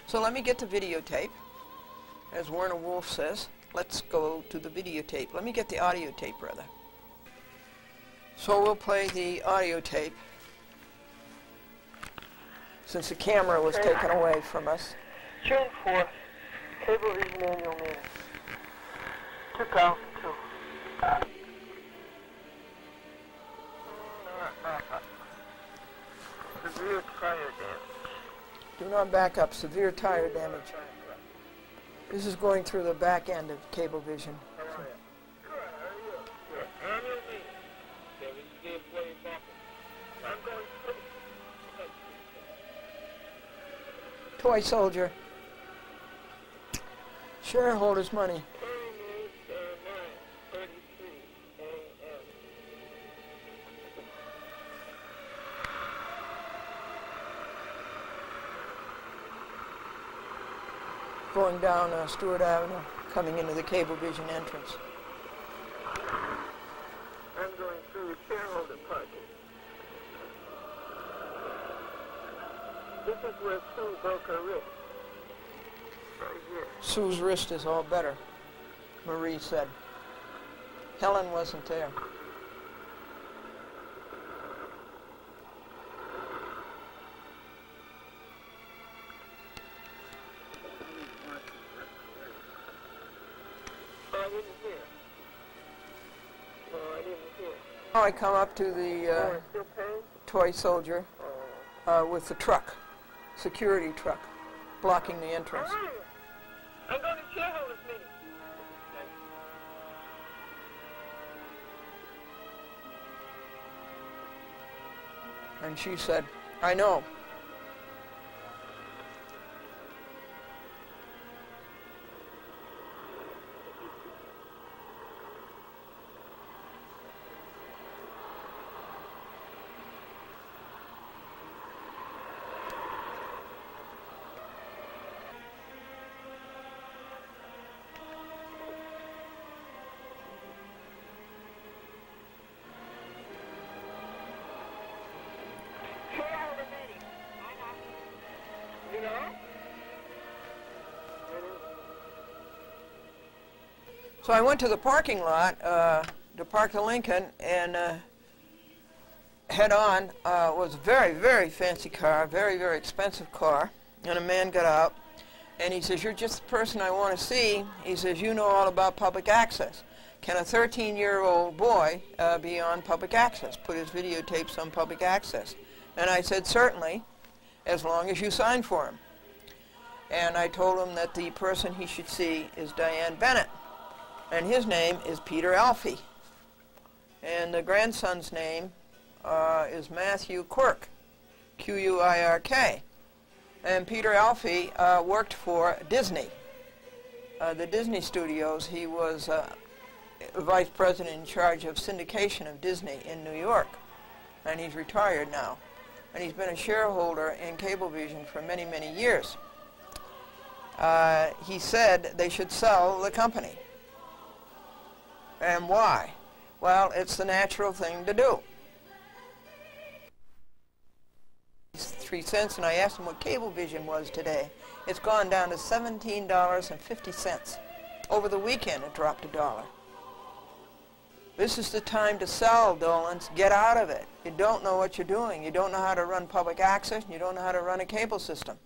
So let me get the videotape. As Werner Wolf says, let's go to the videotape. Let me get the audio tape, rather. So we'll play the audio tape, since the camera was taken away from us. June 4th, Cablevision Annual Meeting, 2002. Severe tire damage. Do not back up. Severe tire damage. This is going through the back end of Cablevision. Annual meeting. I'm going Toy soldier. Shareholders' money. Going down Stewart Avenue, coming into the Cablevision entrance. I'm going through the shareholder parking. This is where Sue broke her wrist. Right here. Sue's wrist is all better, Marie said. Helen wasn't there. I come up to the toy soldier with the truck, security truck, blocking the entrance. I'm going to shareholders meeting. And she said, I know. So I went to the parking lot to park the Lincoln, and head on was a very, very fancy car, very, very expensive car. And a man got out, and he says, "You're just the person I want to see." He says, "You know all about public access. Can a 13-year-old boy be on public access, put his videotapes on public access?" And I said, "Certainly, as long as you sign for him." And I told him that the person he should see is Diane Bennett. And his name is Peter Alfie. And the grandson's name is Matthew Quirk, Q-U-I-R-K. And Peter Alfie worked for Disney, the Disney Studios. He was vice president in charge of syndication of Disney in New York. And he's retired now. And he's been a shareholder in Cablevision for many, many years. He said they should sell the company. And why? Well, it's the natural thing to do. 3 cents, and I asked him what Cablevision was today. It's gone down to $17.50. Over the weekend, it dropped $1. This is the time to sell, Dolans. Get out of it. You don't know what you're doing. You don't know how to run public access, and you don't know how to run a cable system.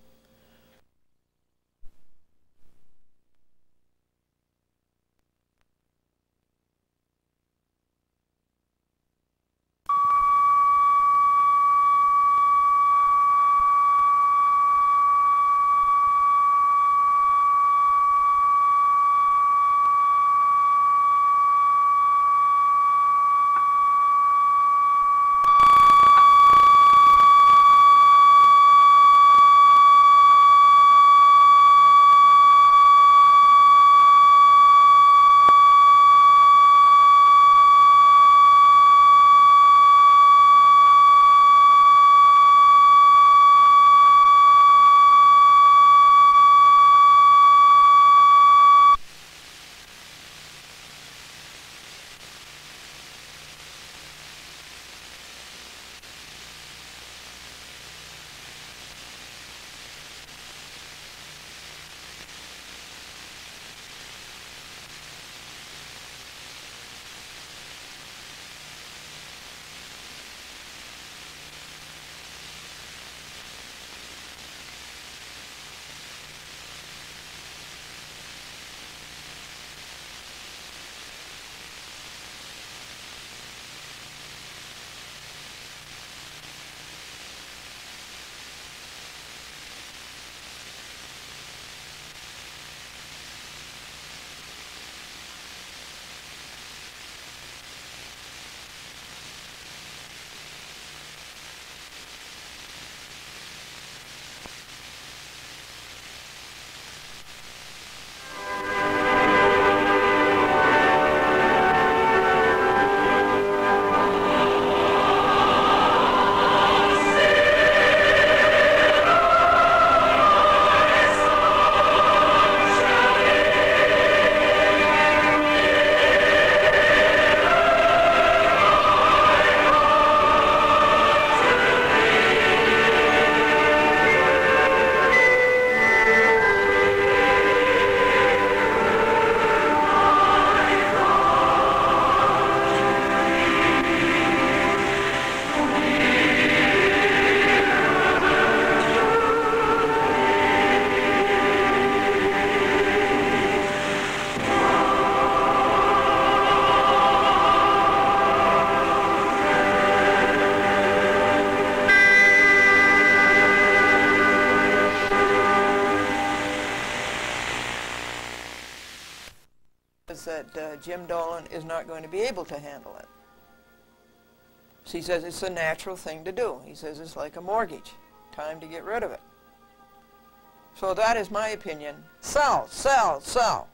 That Jim Dolan is not going to be able to handle it. So he says it's a natural thing to do. He says it's like a mortgage. Time to get rid of it. So that is my opinion. Sell, sell, sell.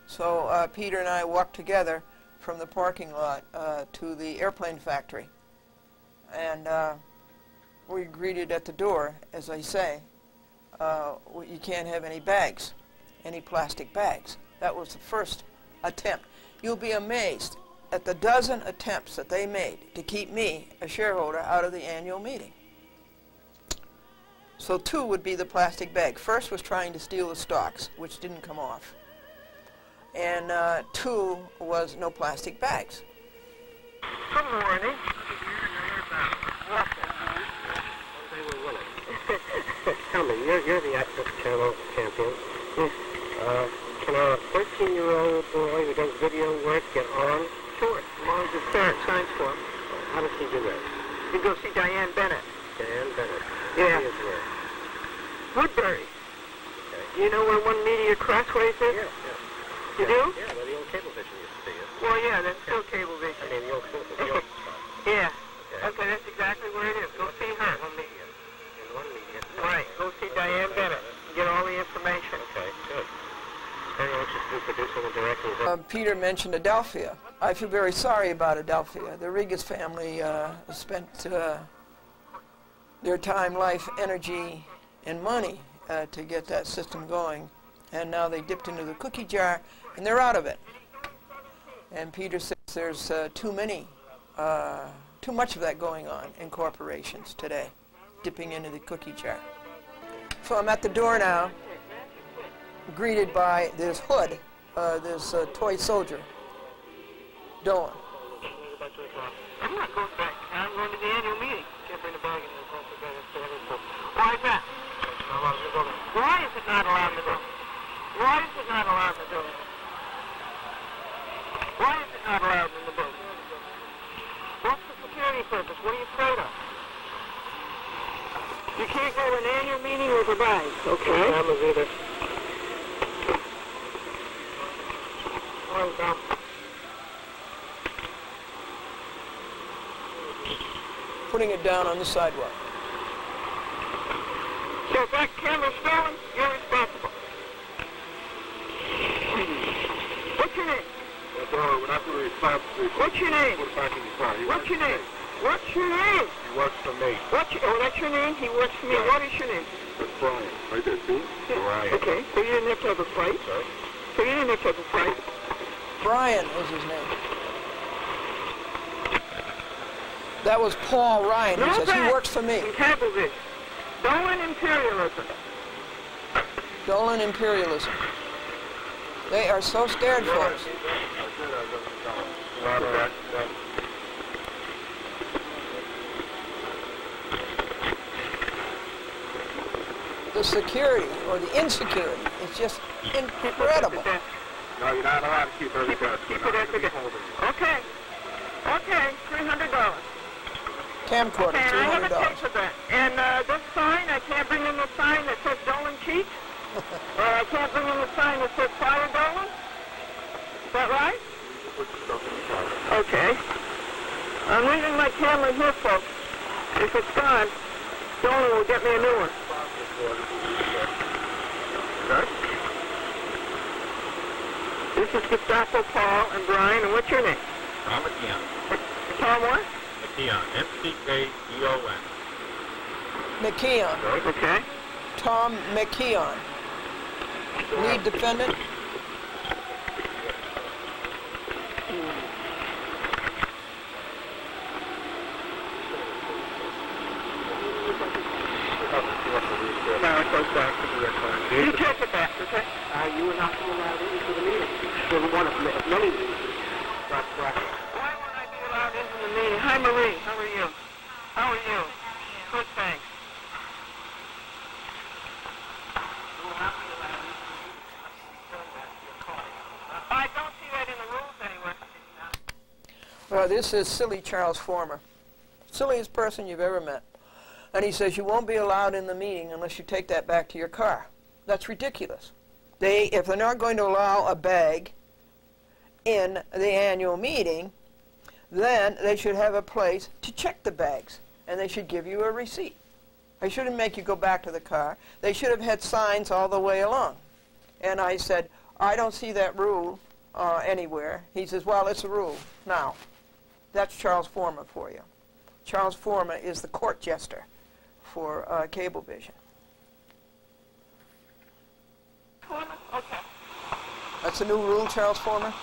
So Peter and I walked together from the parking lot to the airplane factory. And we greeted at the door, as I say, you can't have any bags, any plastic bags. That was the first attempt. You'll be amazed at the dozen attempts that they made to keep me, a shareholder, out of the annual meeting. So 2 would be the plastic bag. First was trying to steal the stocks, which didn't come off. And 2 was no plastic bags. Good morning. Tell me, you're the Access Channel champion. Can a 13-year-old boy who does video work get on? Sure. As long as his parent signs for him. How does he do that? You go see Diane Bennett. Diane Bennett. Yeah. Woodbury. Okay. You know where One Media Crossways is? Yeah, yeah. You do? Yeah, where the old Cablevision used to be. Well, yeah, that's still Cablevision. I mean, the old spot. Yeah. Okay, that's exactly where it is. Go see her. One Media. In One Media. Right. Go see Diane Bennett. Get all the information. Okay, good. Peter mentioned Adelphia. I feel very sorry about Adelphia. The Regas family spent their time, life, energy, and money to get that system going. And now they dipped into the cookie jar, and they're out of it. And Peter says there's too much of that going on in corporations today. dipping into the cookie jar. So I'm at the door now, greeted by this hood, this toy soldier, Dolan. I'm not going back. I'm going to the annual meeting. Can't bring the bag in the Why is that? Why is it not allowed in the building? Why is it not allowed in the building? Why is it not allowed in the building? What's the security purpose? What are you afraid of? You can't go to an annual meeting with a bag. Okay. Putting it down on the sidewalk. So if that camera's stolen, you're responsible. What's your name? What's your name? What's your name? What's your name? He works for me. Oh, that's your name? He works for me. Right. What is your name? That's Brian. Right there, see? Brian. Okay, so you didn't have to have a fight? Sorry? So you didn't have to have a fight? Brian is his name. That was Paul Ryan. He says he works for me. In Cablevision. Dolan imperialism. Dolan imperialism. They are so scared, folks. The security or the insecurity is just incredible. No, you're not allowed to keep everything. Keep it at the desk. Okay. Okay, $300. Camcorder, Okay, I have a $300. tip for that. And this sign, I can't bring in the sign that says Dolan cheats. Or I can't bring in the sign that says Fire Dolan. Is that right? Okay. I'm leaving my camera here, folks. If it's gone, Dolan will get me a new one. This is Gestapo Paul and Brian, and what's your name? Tom McKeon. Tom what? McKeon. M-C-K-E-O-N. McKeon. Okay. Tom McKeon. Lead defendant. No, it goes back to the record. You take it back, okay? You were not allowed into the meeting. You were one of many meetings. That's correct. Why won't I be allowed into the meeting? Hi, Marie. How are you? How are you? Good, thanks. I don't see that in the rules anywhere. Well, this is silly Charles Former. Silliest person you've ever met. And he says you won't be allowed in the meeting unless you take that back to your car. That's ridiculous. If they're not going to allow a bag in the annual meeting, then they should have a place to check the bags, and they should give you a receipt. They shouldn't make you go back to the car. They should have had signs all the way along. And I said, I don't see that rule anywhere. He says, well, it's a rule. Now, that's Charles Former for you. Charles Former is the court jester for Cablevision. Okay. That's the new rule, Charles Former?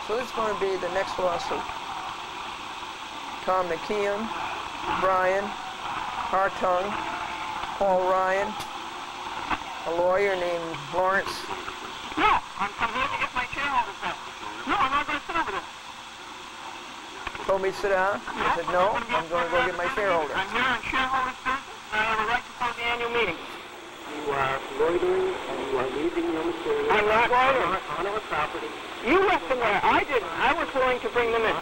So this is going to be the next lawsuit. Tom McKeon, Brian, Hartung, Paul Ryan, a lawyer named Lawrence. No, I'm here to get my shareholders back. No, I'm not going to sit over there. Told me to sit down. I said, no, I'm going to go get my shareholders. I'm here on shareholders business, and I have a right to call the annual meeting. You are loitering and you are leaving your material. I'm not loitering. On our property. You left them there. I didn't. I was willing to bring them in.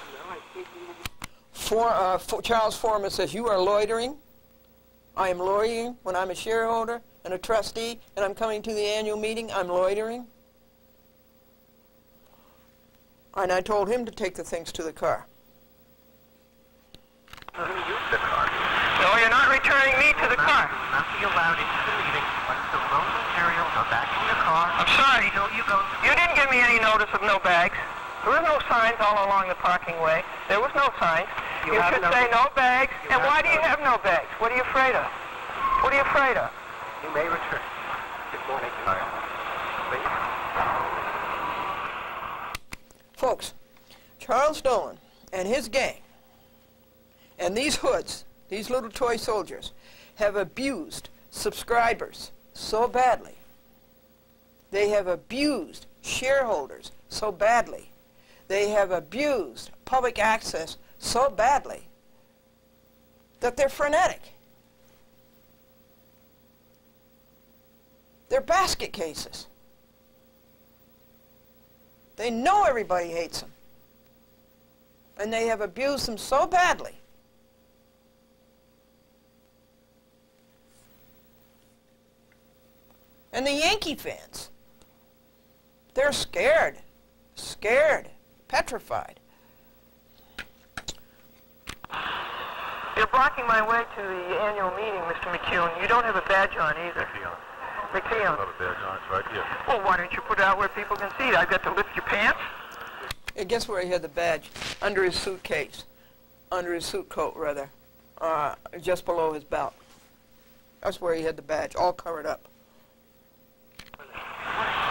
Charles Forman says, you are loitering. I am loitering when I'm a shareholder and a trustee and I'm coming to the annual meeting. I'm loitering. And I told him to take the things to the car. Use the car. No, you're not returning me to the car. Not be allowed into the meeting once the road material go back in the car. I'm sorry. You didn't give me any notice of no bags. There were no signs all along the parking way. There was no signs. You should say no bags. And why do you have no bags? What are you afraid of? What are you afraid of? You may return. Good morning, sir. Folks, Charles Dolan and his gang and these hoods, these little toy soldiers, have abused subscribers so badly. They have abused shareholders so badly. They have abused public access so badly that they're frenetic. They're basket cases. They know everybody hates them. And they have abused them so badly and the Yankee fans, they're scared, petrified. You're blocking my way to the annual meeting, Mr. McKeown. You don't have a badge on either. McKeown. Not a badge on, it's right here. Well, why don't you put it out where people can see it? I've got to lift your pants? And guess where he had the badge? Under his suitcase. Under his suit coat, rather. Just below his belt. That's where he had the badge, all covered up.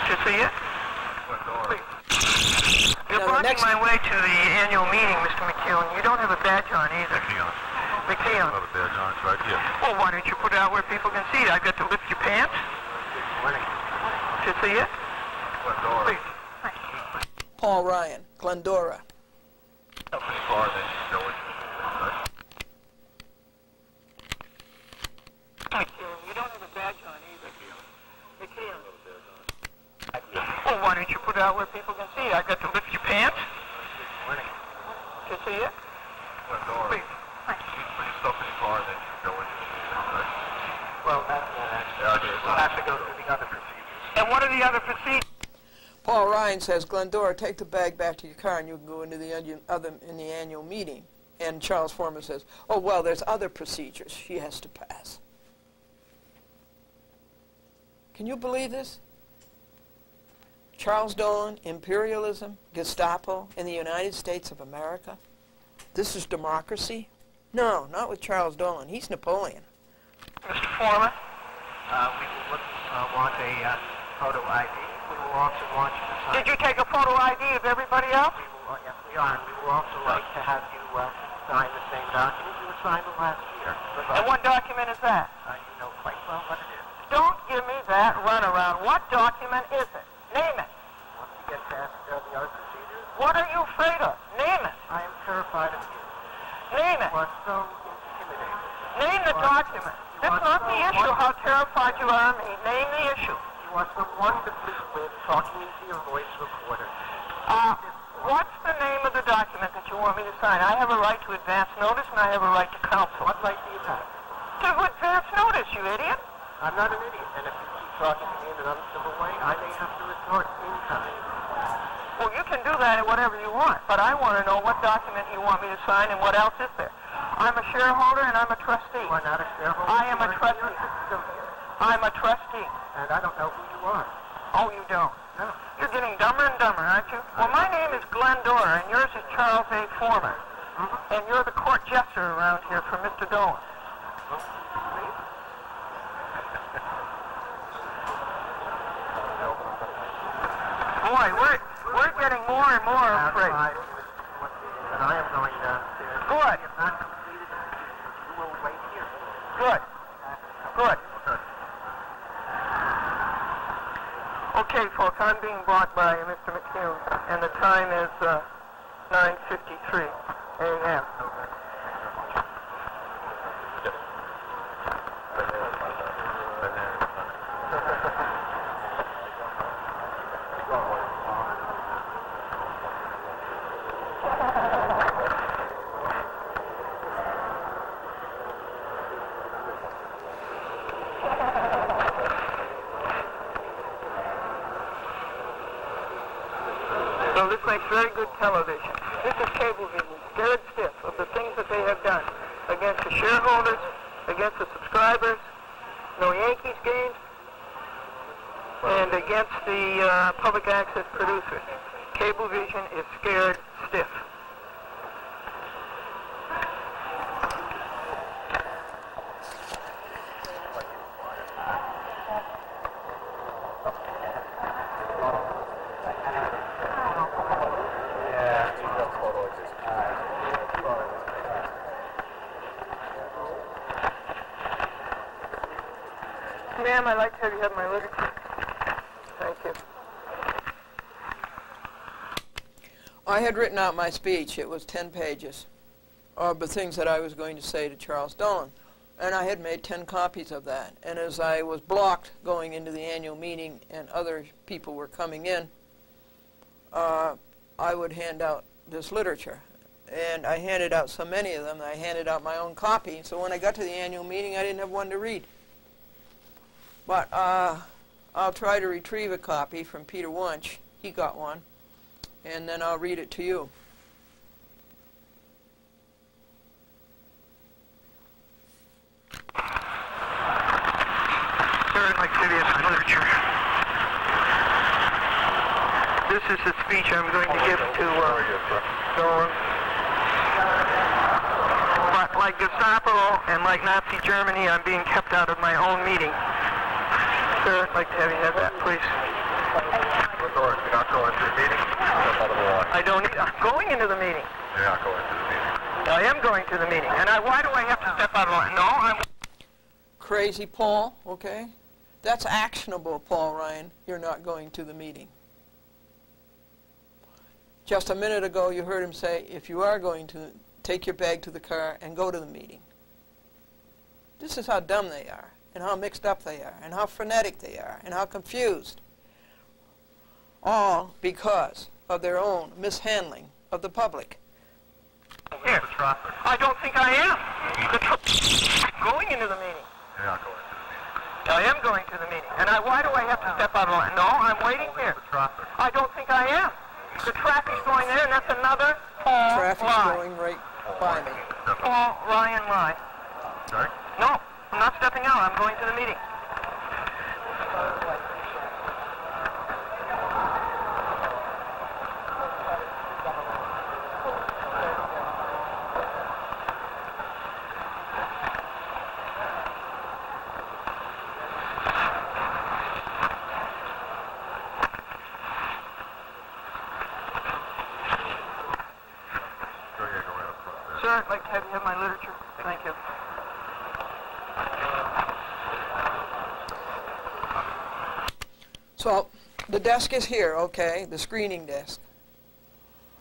To see it? You're blocking my way to the annual meeting, Mr. McKeown. You don't have a badge on either. McKeown. Not a badge on, it's right here. Well, why don't you put it out where people can see it? I've got to lift your pants? To see it? Glendora. Paul Ryan, Glendora. Company car that you go into. You don't have a badge on either. McKeown. Well, why don't you put it out where people can see it? I've got to lift your pants? To see it? Glendora. Put your stuff in the car that you go into. Well, we'll have to go through the other procedures. And what are the other procedures? Paul Ryan says, Glendora, take the bag back to your car and you can go into the annual meeting. And Charles Foreman says, oh, well, there's other procedures she has to pass. Can you believe this? Charles Dolan, imperialism, Gestapo in the United States of America. This is democracy? No, not with Charles Dolan. He's Napoleon. Mr. Foreman? We will want a photo ID. We will also want you to sign. Did you take a photo ID of everybody else? Yes, we are. And we will also like to have you sign the same document you signed last year. And what document is that? You know quite well what it is. Don't give me that runaround. What document is it? Name it. Once you get past the other procedures. What are you afraid of? Name it. I am terrified of you. Name it. You are so intimidating. Name the document. That's not the issue, how terrified you are of me. Name the issue. You are so wonderfully swift, talking into your voice recorder. What's the name of the document that you want me to sign? I have a right to advance notice and I have a right to counsel. What right do you have? To advance notice, you idiot. I'm not an idiot, and if you keep talking to me in an uncivil way, I may have to resort in kind. Well, you can do that at whatever you want, but I want to know what document you want me to sign and what else is there. I'm a shareholder and I'm a trustee. You are not a shareholder. I am a trustee. I'm a trustee. And I don't know who you are. Oh, you don't? No. You're getting dumber and dumber, aren't you? Well, my name is Glendora, and yours is Charles A. Foreman. And you're the court jester around here for Mr. Dolan. Boy, we're getting more and more afraid. And I am going downstairs. Good. If not completed, you will wait here. Good. Good. Okay, folks, I'm being blocked by Mr. McHugh, and the time is 9:53 a.m. So this makes very good television. This is cable vision, scared stiff of the things that they have done against the shareholders, against the subscribers, no Yankees games, and against the public access producers. Cable vision is scared stiff. Yeah, Ma'am, I'd like to have you have my literature. Thank you. I had written out my speech. It was 10 pages of the things that I was going to say to Charles Dolan. And I had made 10 copies of that. And as I was blocked going into the annual meeting and other people were coming in, I would hand out this literature. And I handed out so many of them that I handed out my own copy. So when I got to the annual meeting, I didn't have one to read. But I'll try to retrieve a copy from Peter Wunsch. He got one. And then I'll read it to you. Third activity of literature. This is the speech I'm going to give to Dolan. But like Gestapo and like Nazi Germany, I'm being kept out of my own meeting. Sir, I'd like to have you have that, please. You're not going to the meeting? I don't need, I'm going into the meeting. You're not going to the meeting. I am going to the meeting. And why do I have to step out of line? No, I'm... Crazy Paul, okay? That's actionable, Paul Ryan. You're not going to the meeting. Just a minute ago, you heard him say, if you are going to, take your bag to the car and go to the meeting. This is how dumb they are, and how mixed up they are, and how frenetic they are, and how confused. All because of their own mishandling of the public. Here. I don't think I am. Going into the meeting. You're not going to the meeting. I am going to the meeting. And why do I have to step out of line? No, I'm waiting here. I don't think I am. The traffic's going there, and that's another Traffic's lie. going right by me. Paul Ryan lie. Sorry? No, I'm not stepping out. I'm going to the meeting. Sir, I'd like to have you have my literature. Thank you. So the desk is here, okay, the screening desk.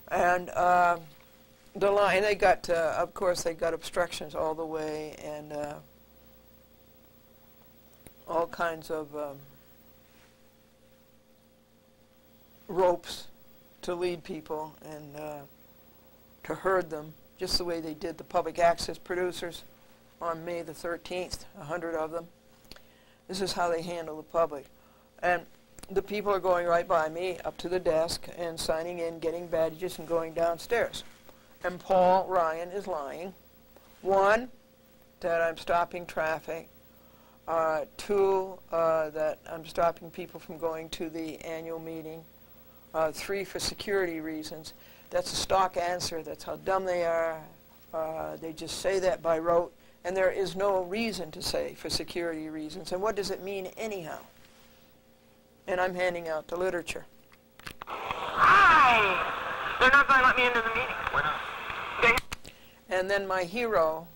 And the line, they got, of course, they got obstructions all the way and all kinds of ropes to lead people and to herd them, just the way they did the public access producers on May the 13th, 100 of them. This is how they handle the public. And the people are going right by me up to the desk and signing in, getting badges, and going downstairs. And Paul Ryan is lying. One, that I'm stopping traffic. Two, that I'm stopping people from going to the annual meeting. Three, for security reasons. That's a stock answer. That's how dumb they are. They just say that by rote. And there is no reason to say for security reasons. And what does it mean anyhow? And I'm handing out the literature. Hi! They're not going to let me into the meeting. Why not? And then my hero,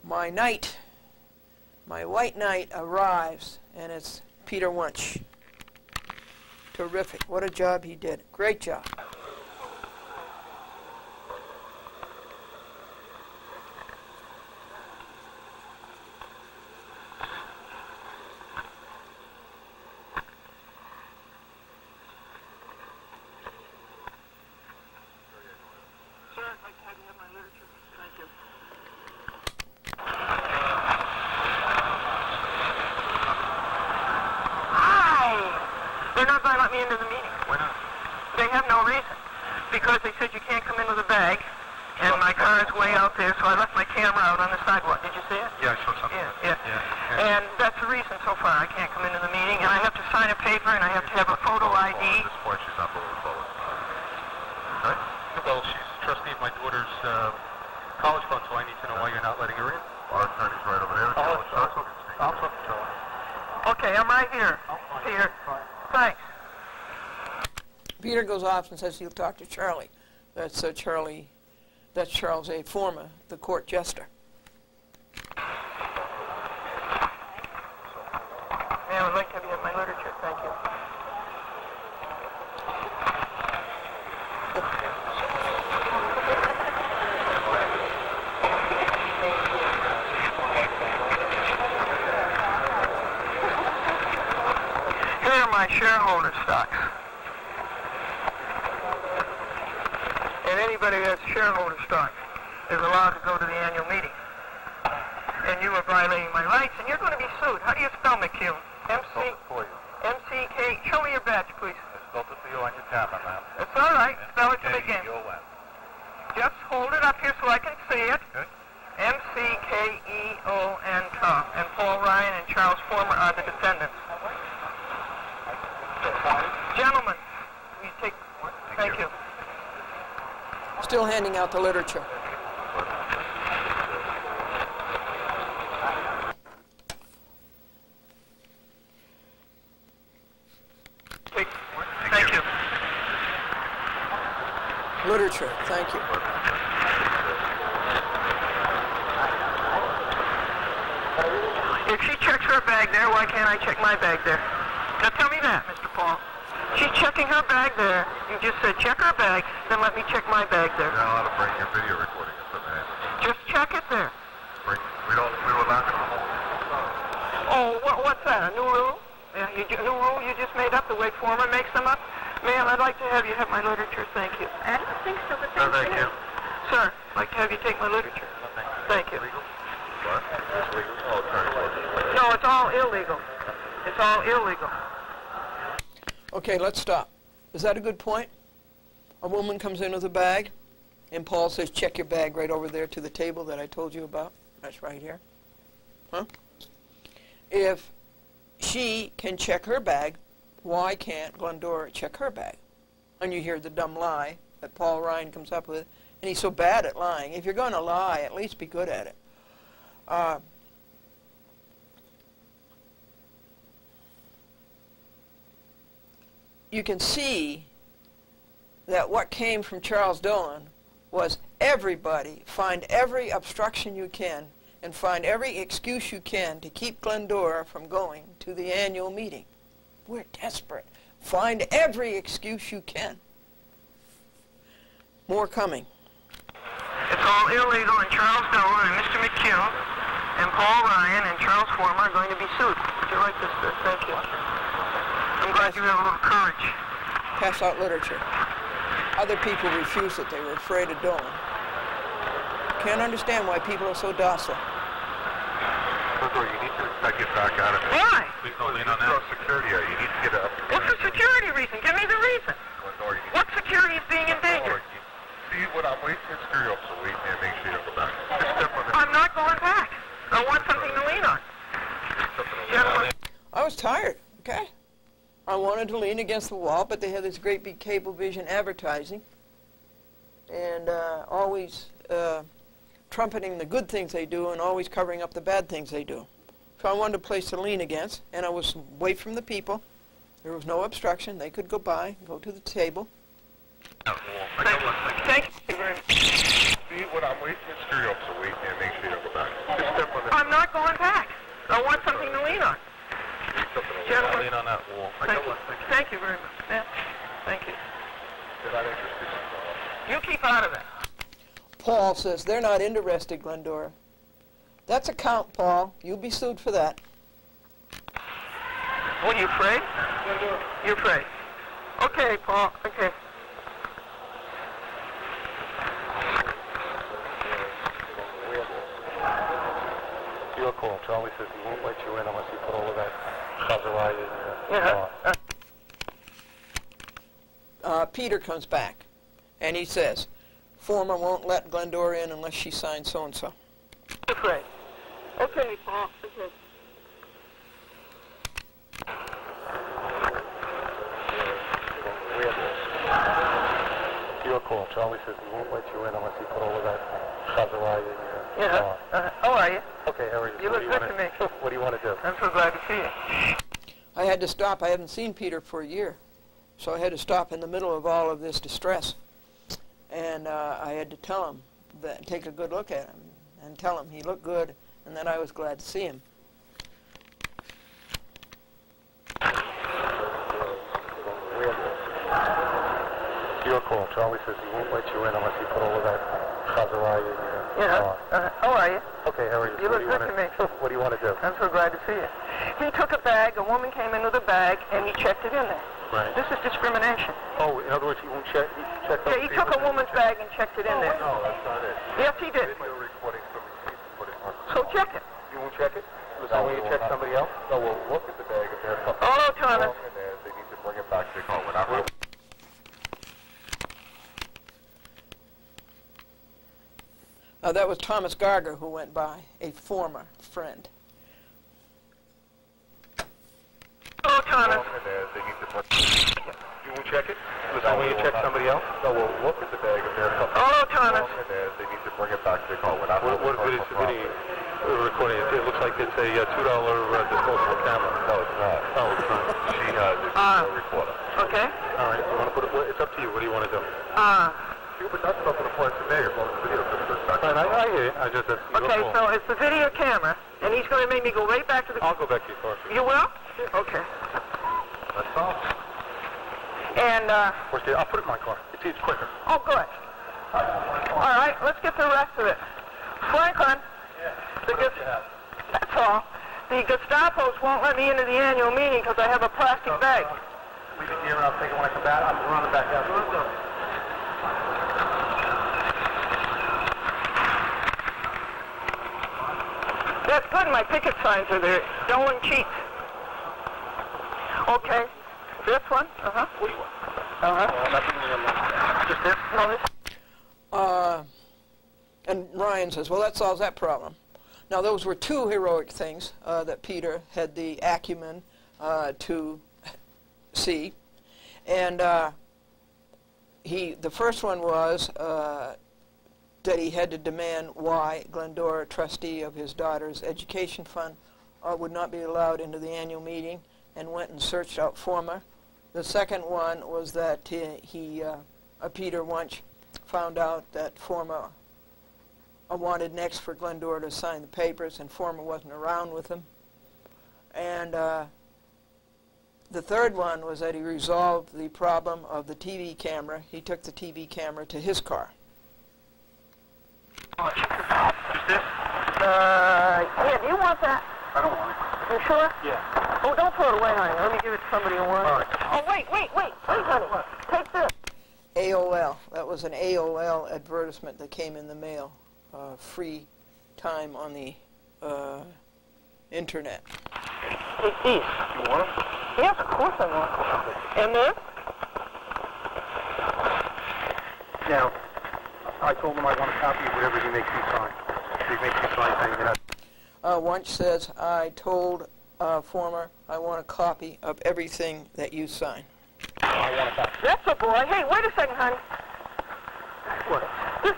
my knight, my white knight arrives, and it's Peter Wunsch. Terrific. What a job he did. Great job. Because they said you can't come in with a bag, and my car is way out there, so I left my camera out on the sidewalk. Did you see it? Yeah, I saw something. Yeah. And that's the reason so far I can't come into the meeting, and I have to sign a paper, and I have to have a photo ID. At this point, she's not moving forward. Right? Well, she's trustee of my daughter's college fund, so I need to know why you're not letting her in. Our attorney's right over there. I'll talk to her. Okay, I'm right here. Peter. Thanks. Peter goes off and says he'll talk to Charlie. That's Charles A. Forma, the court jester. shareholder stocks. And anybody who has shareholder stock is allowed to go to the annual meeting. And you are violating my rights, and you're going to be sued. How do you spell McHugh? M-C-K. Show me your badge, please. I spelled it for you on your tablet, ma'am. That's all right. Spell it to begin. M-C-K-E-O-N. Just hold it up here so I can see it. Okay. M-C-K-E-O-N, Tom. And Paul Ryan and Charles Former are the defendants. Gentlemen, will you take... Thank you. Still handing out the literature. Thank you. Literature, thank you. If she checks her bag there, why can't I check my bag there? Now tell me that, Mr. Paul. She's checking her bag there. You just said check her bag, then let me check my bag there. You're not allowed to bring your video recording equipment in. Just check it there. We were not going to hold it. Oh, what's that, a new rule? Yeah, new rule you just made up, the way Foreman makes them up? Ma'am, I'd like to have you have my literature, thank you. I don't think so, but No, thank you. Sir, I'd like to have you take my literature. Thank you. Legal? What? It's legal? Oh, attorney. No, it's all illegal. It's all illegal. Okay, let's stop. Is that a good point? A woman comes in with a bag, and Paul says, check your bag right over there to the table that I told you about. That's right here. Huh? If she can check her bag, why can't Glendora check her bag? And you hear the dumb lie that Paul Ryan comes up with, and he's so bad at lying. If you're going to lie, at least be good at it. You can see that what came from Charles Dolan was everybody find every obstruction you can and find every excuse you can to keep Glendora from going to the annual meeting. We're desperate. Find every excuse you can. More coming. It's all illegal, and Charles Dolan and Mr. McHugh and Paul Ryan and Charles Former are going to be sued. Would you like this? Thank you. I'm glad you have a little courage. Pass out literature. Other people refused it. They were afraid of Dolan. Can't understand why people are so docile. Glendora, you need to get back out of it. Why? Please don't lean on that. Security, you need to get up. What's the security reason? Give me the reason. Glendora, what security is being endangered? See what I'm waiting to screw you up so we can make sure you don't go back. Just step on it. I'm not going back. I want something to lean on. Gentlemen. I was tired, okay? I wanted to lean against the wall, but they had this great big Cablevision advertising and always trumpeting the good things they do and always covering up the bad things they do. So I wanted a place to lean against, and I was away from the people. There was no obstruction. They could go by, go to the table. Thank you very much. See what I'm waiting to screw you up so we can make sure you don't go back. Just step on it. I'm not going back. I want something to lean on. Gentlemen. Lean on that wall. Thank you very much. Yeah. Thank you. You keep out of that. Paul says they're not interested, Glendora. That's a count, Paul. You'll be sued for that. What, are you afraid? You're afraid. Okay, Paul. Okay. You're cool. Charlie says he won't let you in unless you put all of that copyright in Yeah. Peter comes back, and he says, Former won't let Glendora in unless she signs so-and-so. Afraid. Okay, Paul. Okay. You're cool. Charlie says he won't let you in unless you put all of that copyright in How are you? Okay, how are you? You look good to me. What do you want to do? I'm so glad to see you. I had to stop. I haven't seen Peter for a year. So I had to stop in the middle of all of this distress. And I had to tell him, take a good look at him, and tell him he looked good, and that I was glad to see him. You're call. Charlie says he won't let you in unless you put all of that chazarai in your car. How are you? Okay, how are you? You look good to me. What do you want to do? I'm so glad to see you. He took a bag, a woman came in with a bag, and he checked it in there. Right. This is discrimination. Oh, in other words, he won't check. He checked. Yeah, he took a woman's bag and checked it in there. No, that's not it. Yes, he did. Video recording from receipts and put it on. So check it. You won't check it? So when you check somebody else? No, we'll look at the bag if there's something Hello, Thomas. wrong in there. They need to bring it back to the car. We're not going to... That was Thomas Garger who went by, a former friend. Hello, Thomas. They need to you won't check it? So when you check somebody else? No, we'll look at the bag if there's something Hello, Thomas. wrong in there. They need to bring it back to the car. We're not What video recording? It looks like it's a $2 disposable camera. No, it's not. Oh, it's not. She has a video recorder. Okay. All right. You want to put it? It's up to you. What do you want to do? But that's not going to point to me. As long as the video comes back. Fine, I hear you. I just that's your Okay, fault. so it's the video camera, and he's going to make me go right back to the... I'll go back to your car. You will? Okay. That's all. And, Okay, I'll put it in my car. It's quicker. oh, good. All right, let's get the rest of it. Franklin. That's all. The Gestapos won't let me into the annual meeting because I have a plastic bag. Leave it here and I'll take it when I come back. I'm running back out. That's good. My picket signs are there. No one cheats. Okay. This one? Uh-huh. Just this? No, this. And Ryan says, well, that solves that problem. Now, those were two heroic things that Peter had the acumen to see. And the first one was that he had to demand why Glendora, trustee of his daughter's education fund, would not be allowed into the annual meeting, and went and searched out Former. The second one was that Peter Wunsch found out that Former wanted next for Glendora to sign the papers, and Former wasn't around with him. And the third one was that he resolved the problem of the TV camera. He took the TV camera to his car. Yeah, do you want that? I don't want it. You sure? Yeah. Oh, don't throw it away, honey. Let me give it to somebody who wants it. All right. Oh, wait, honey. Take this. AOL. That was an AOL advertisement that came in the mail. Free time on the internet. Take these. You want them? Yes, of course I want them. And this? Now, I told him I want a copy of whatever he makes me sign. If he makes me sign anything else. Wunsch says, I told Former I want a copy of everything that you sign. I want a copy. That's a boy. Hey, wait a second, honey. What? This.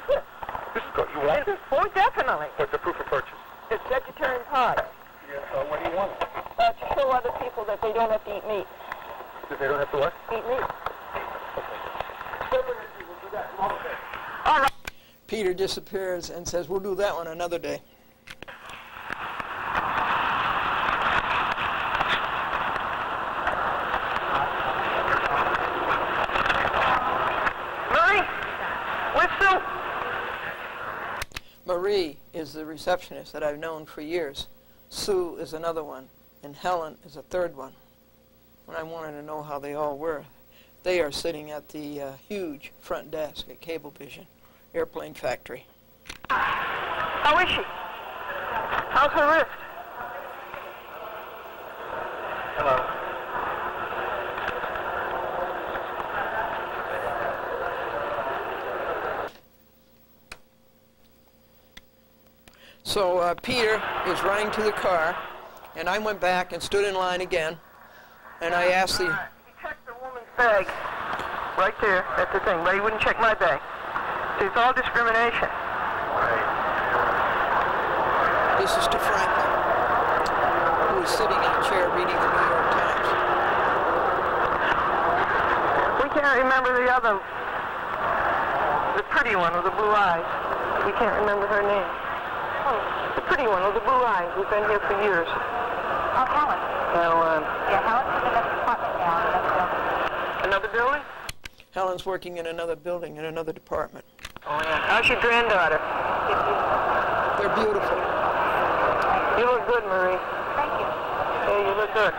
This is good. You want this? Oh, definitely. What's the proof of purchase? It's vegetarian pie. Yeah, what do you want? To show other people that they don't have to eat meat. That they don't have to what? Eat meat. All right. Peter disappears and says, we'll do that one another day. Marie, where's Sue? Marie is the receptionist that I've known for years. Sue is another one, and Helen is a third one. When I wanted to know how they all were, they are sitting at the huge front desk at Cablevision Airplane Factory. How is she? How's her wrist? Hello. So Peter is running to the car, and I went back and stood in line again, and I asked the... He checked the woman's bag. Right there. That's the thing. But he wouldn't check my bag. See, it's all discrimination. This is to Franklin, who is sitting in a chair reading the New York Times. We can't remember the other, the pretty one with the blue eyes. We can't remember her name. The pretty one with the blue eyes. We've been here for years. Oh, Helen. Now, Yeah, Helen's in the next apartment now. Another building? Helen's working in another building, in another department. Oh, yeah. How's your granddaughter? They're beautiful. You look good, Marie. Thank you. Yeah, you look good.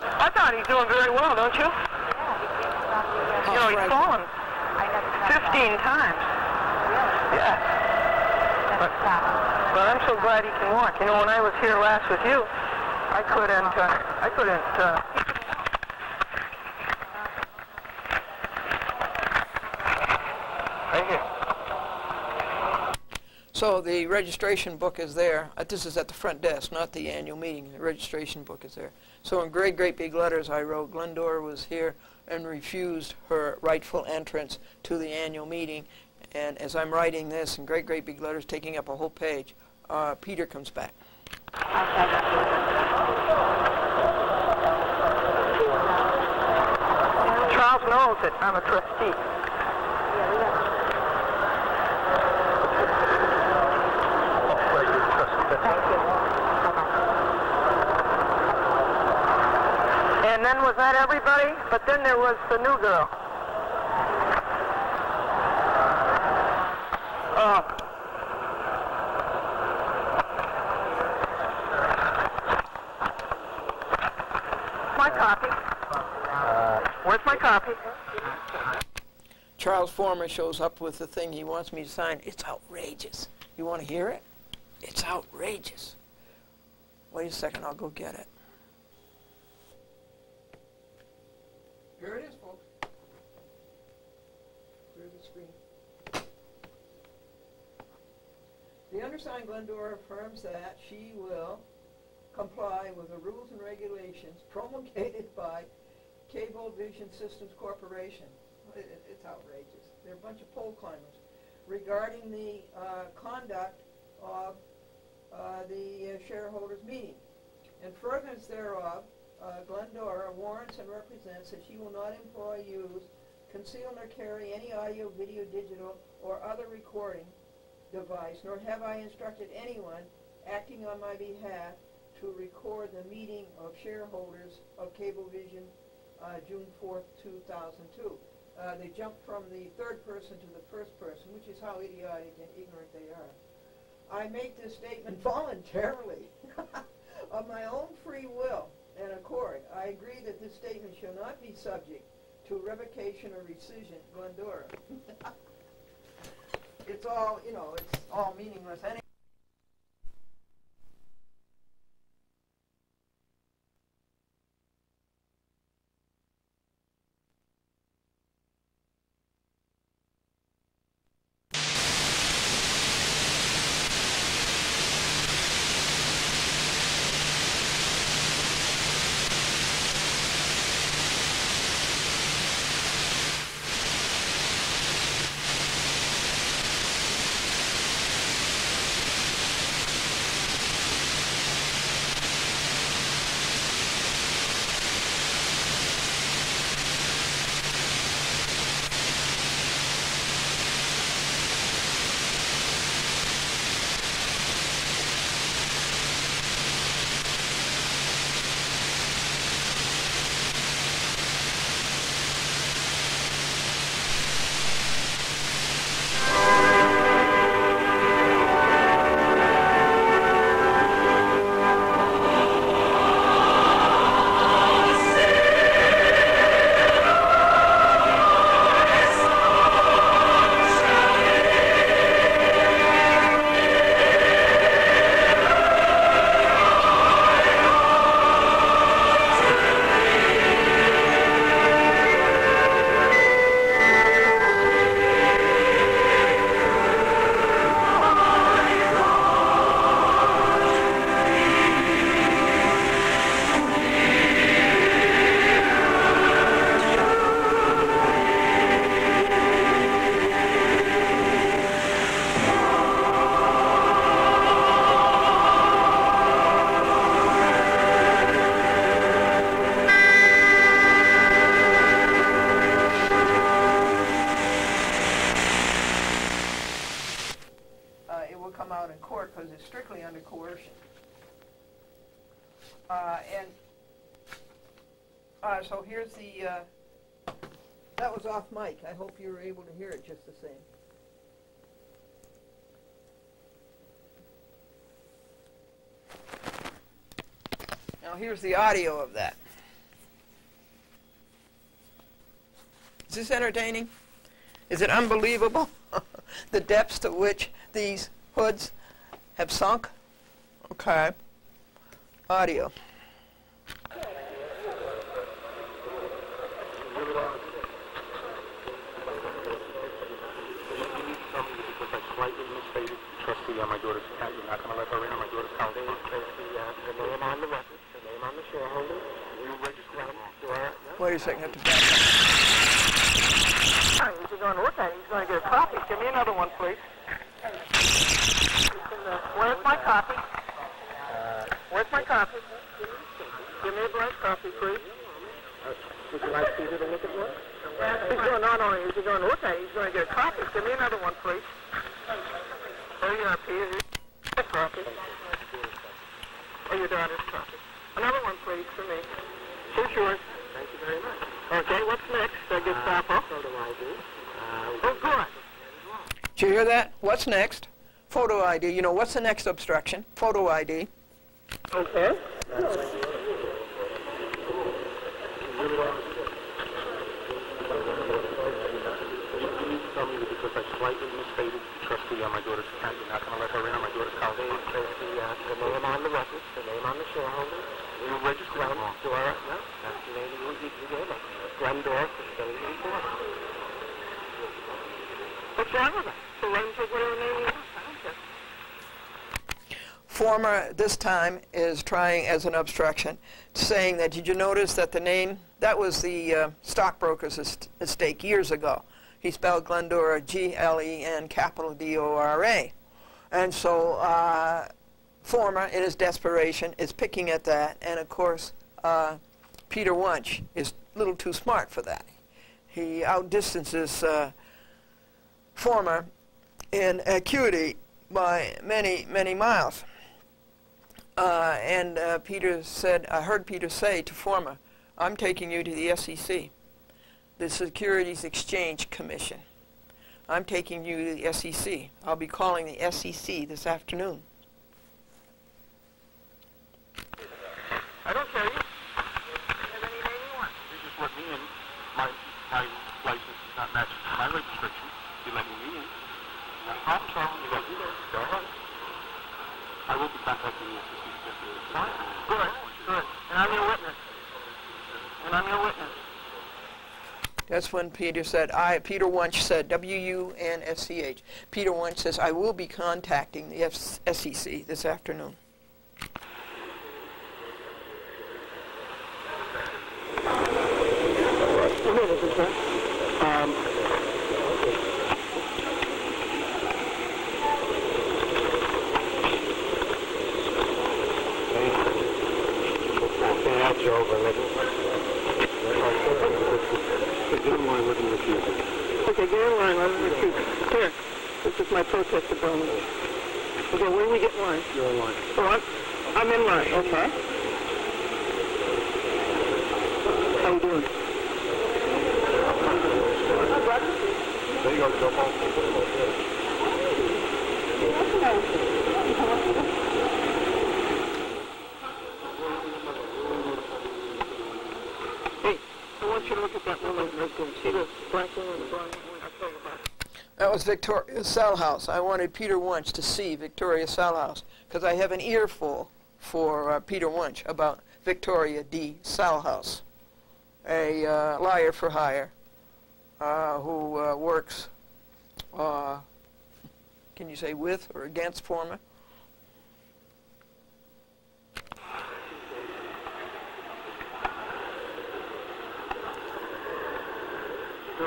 I thought he's doing very well, don't you? You know, he's fallen 15 times. Yeah. But I'm so glad he can walk. You know, when I was here last with you, I couldn't. Thank you. So the registration book is there. This is at the front desk, not the annual meeting. The registration book is there. So in great, great big letters I wrote, Glendora was here and refused her rightful entrance to the annual meeting. And as I'm writing this in great, great big letters, taking up a whole page, Peter comes back. Charles knows that I'm a trustee. And then was that everybody? But then there was the new girl. My copy. Where's my copy? Charles Former shows up with the thing he wants me to sign. It's outrageous. You want to hear it? It's outrageous. Wait a second, I'll go get it. Here it is, folks. Clear the screen. The undersigned Glendora affirms that she will comply with the rules and regulations promulgated by Cablevision Systems Corporation. It's outrageous. They're a bunch of pole climbers. Regarding the conduct of the shareholders' meeting. In furtherance thereof, Glendora warrants and represents that she will not employ, use, conceal, nor carry any audio, video, digital, or other recording device, nor have I instructed anyone acting on my behalf to record the meeting of shareholders of Cablevision June 4th, 2002. They jumped from the third person to the first person, which is how idiotic and ignorant they are. I make this statement voluntarily, of my own free will and accord. I agree that this statement shall not be subject to revocation or rescission. Glendora. It's all, you know, it's all meaningless anyway. So here's the, that was off mic. I hope you were able to hear it just the same. Now here's the audio of that. Is this entertaining? Is it unbelievable? The depths to which these hoods have sunk? Okay. Audio. Trustee on my daughter's account. You're not going to let her in on my daughter's account. The name on the record, the name on the shareholder. You register them. Wait a second. I have to back up. He's going to look at it. He's going to get a copy. Give me another one, please. Where's my copy? Where's my copy? Give me a blank copy, please. Would you like Peter to look at one? He's going, not only is he going to look at it, he's going to get a copy. Give me another one, please. There you are, Peter. A copy. Oh, your daughter's copy. Another one, please, for me. Here's yours. Thank you very much. Okay, what's next? Gestapo. Photo ID. Oh, good. Did you hear that? What's next? Photo ID. You know, what's the next obstruction? Photo ID. Okay. Because I slightly misstated trustee on my daughter's account. You're not going to let her in on my daughter's account. The name on the record, the name on the shareholder. You registered it wrong. Glendora, no, that's the name you gave us. Glendora Custodian Court. What's wrong with it? Forensic, whatever name you want. I don't care. Former, this time, is trying as an obstruction, saying that, did you notice that the name, that was the stockbroker's mistake years ago. He spelled Glendora, G-L-E-N, capital D-O-R-A. And so Former, in his desperation, is picking at that. And, of course, Peter Wunsch is a little too smart for that. He outdistances Former in acuity by many, many miles. Peter said, I heard Peter say to Former, I'm taking you to the SEC. The Securities Exchange Commission. I'm taking you to the SEC. I'll be calling the SEC this afternoon. I don't care. You have any name you want. You just let me in. My license is not matching my registration. You let me in. You got a problem, Charlie? You got to do that. Go ahead. I will be contacting the SEC to get the sign. Good. Good. And I'm your witness. And I'm your witness. That's when Peter said, Peter Wunsch said, W-U-N-S-C-H. Peter Wunsch says, I will be contacting the SEC this afternoon. Okay, get in line. Let me receive. Here. This is my protest bonus. Okay, where do we get in line? You're in line. Oh, I'm in line. Okay. How you doing? There you go, Joe Paul. Hey, I want you to look at that woman right there. See the black woman and the blonde woman I told you about? That was Victoria Salhouse. I wanted Peter Wunsch to see Victoria Salhouse because I have an earful for Peter Wunsch about Victoria D. Salhouse, a liar for hire who works, can you say with or against Former?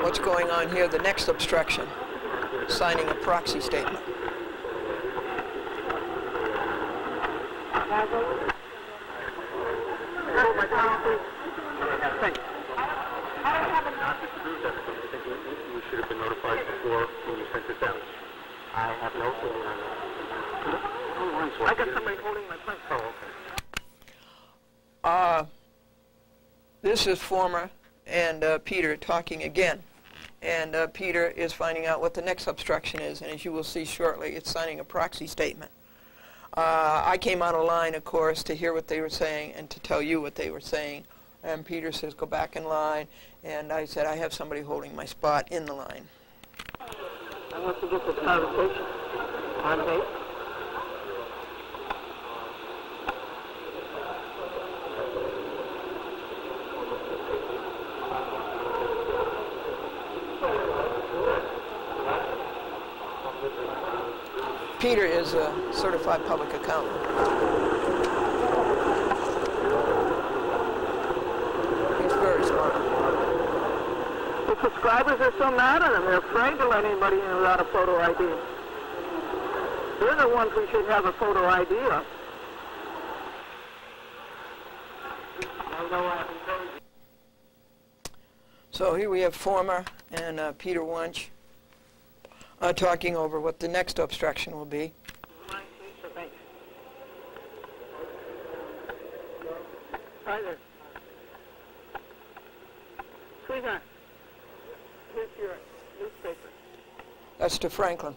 What's going on here? The next obstruction, signing a proxy statement. You should have been notified before when you sent this out. I have no feeling on that. I got somebody holding my plate. Oh, okay. This is former and Peter talking again. And Peter is finding out what the next obstruction is. And as you will see shortly, it's signing a proxy statement. I came out of line, of course, to hear what they were saying and to tell you what they were saying. And Peter says, go back in line. And I said, I have somebody holding my spot in the line. I want to get the conversation on tape. Peter is a certified public accountant. He's very smart. The subscribers are so mad at him. They're afraid to let anybody in without a photo ID. They're the ones we should have a photo ID of. So here we have former and Peter Wunsch talking over what the next obstruction will be. Hi there. Sweetheart, here's your newspaper. That's to Franklin.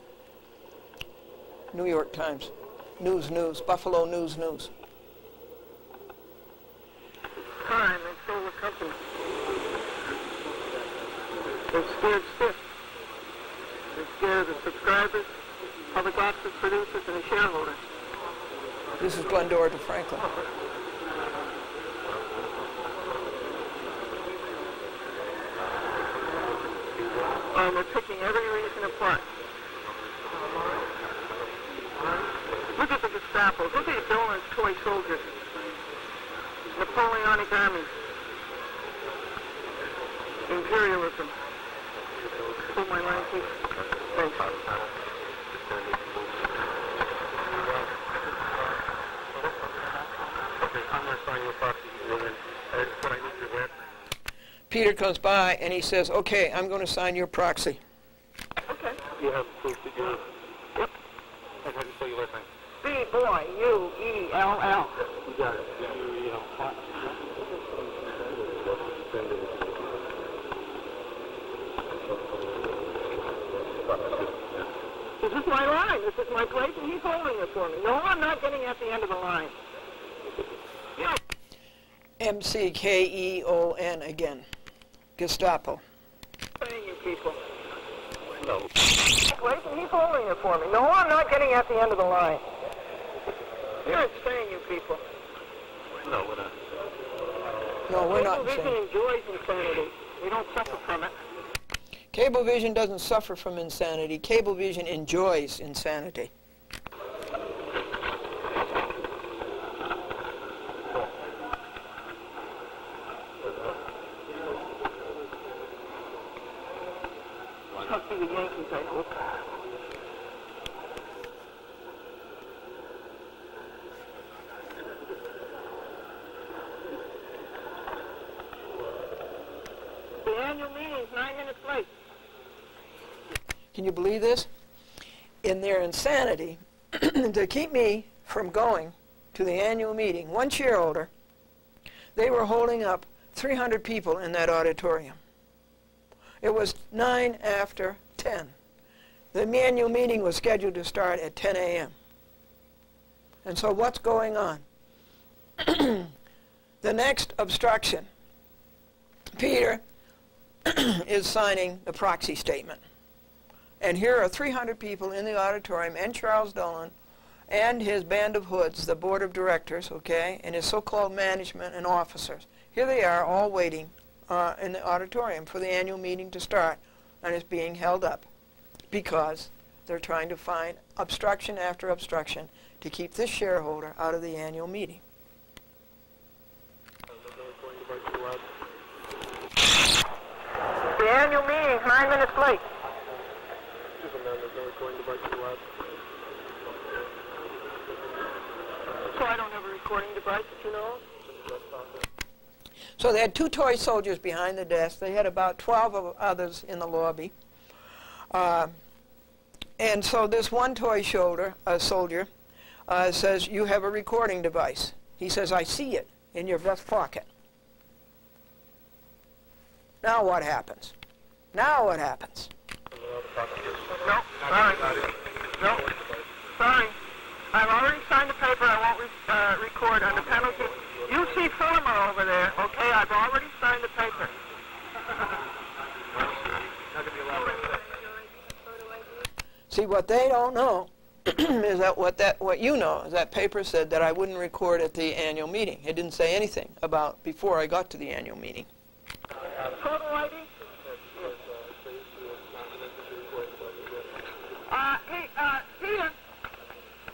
New York Times. News, Buffalo News. Time, they stole the company. They're scared stiff. They're scared of the subscribers, public access producers, and the shareholders. This is Glendora to Franklin. They're picking every reason apart. Look at the Gestapo. Look at Dolan's toy soldiers. Napoleonic army. Imperialism. Pull my line, please. Thanks. Peter comes by and he says, okay, I'm going to sign your proxy. Okay. You have proof that you're... Yep. And how do you spell your last name? B-boy-U-E-L-L. You got it. U-E-L-L. This is my line. This is my place, and he's holding it for me. No, I'm not getting at the end of the line. Yeah. M-C-K-E-O-N again. Gestapo. Saying you people. No. Place, and he's holding it for me. No, I'm not getting at the end of the line. You're insane, you people. No, we're not. No, we're not insane. Cablevision enjoys insanity. We don't suffer from it. Cablevision doesn't suffer from insanity. Cablevision enjoys insanity. Must be the Yankees, I hope. The annual meeting's 9 minutes late. Can you believe this? In their insanity, to keep me from going to the annual meeting, one shareholder, they were holding up 300 people in that auditorium. It was 9 after 10. The annual meeting was scheduled to start at 10 a.m. And so what's going on? The next obstruction, Peter is signing the proxy statement. And here are 300 people in the auditorium, and Charles Dolan, and his band of hoods, the board of directors, okay, and his so-called management and officers. Here they are, all waiting in the auditorium for the annual meeting to start, and it's being held up because they're trying to find obstruction after obstruction to keep this shareholder out of the annual meeting. The annual meeting's 9 minutes late. So I don't have a recording device that you know of? So they had 2 toy soldiers behind the desk. They had about 12 others in the lobby. And so this one toy soldier says, you have a recording device. He says, I see it in your vest pocket. Now what happens? Now what happens? No, sorry. No, sorry. I've already signed the paper. I won't record under penalty. You see Fulmer over there, okay? I've already signed the paper. See, what they don't know is that what you know is that paper said that I wouldn't record at the annual meeting. It didn't say anything about before I got to the annual meeting. Photo ID? Hey, Peter,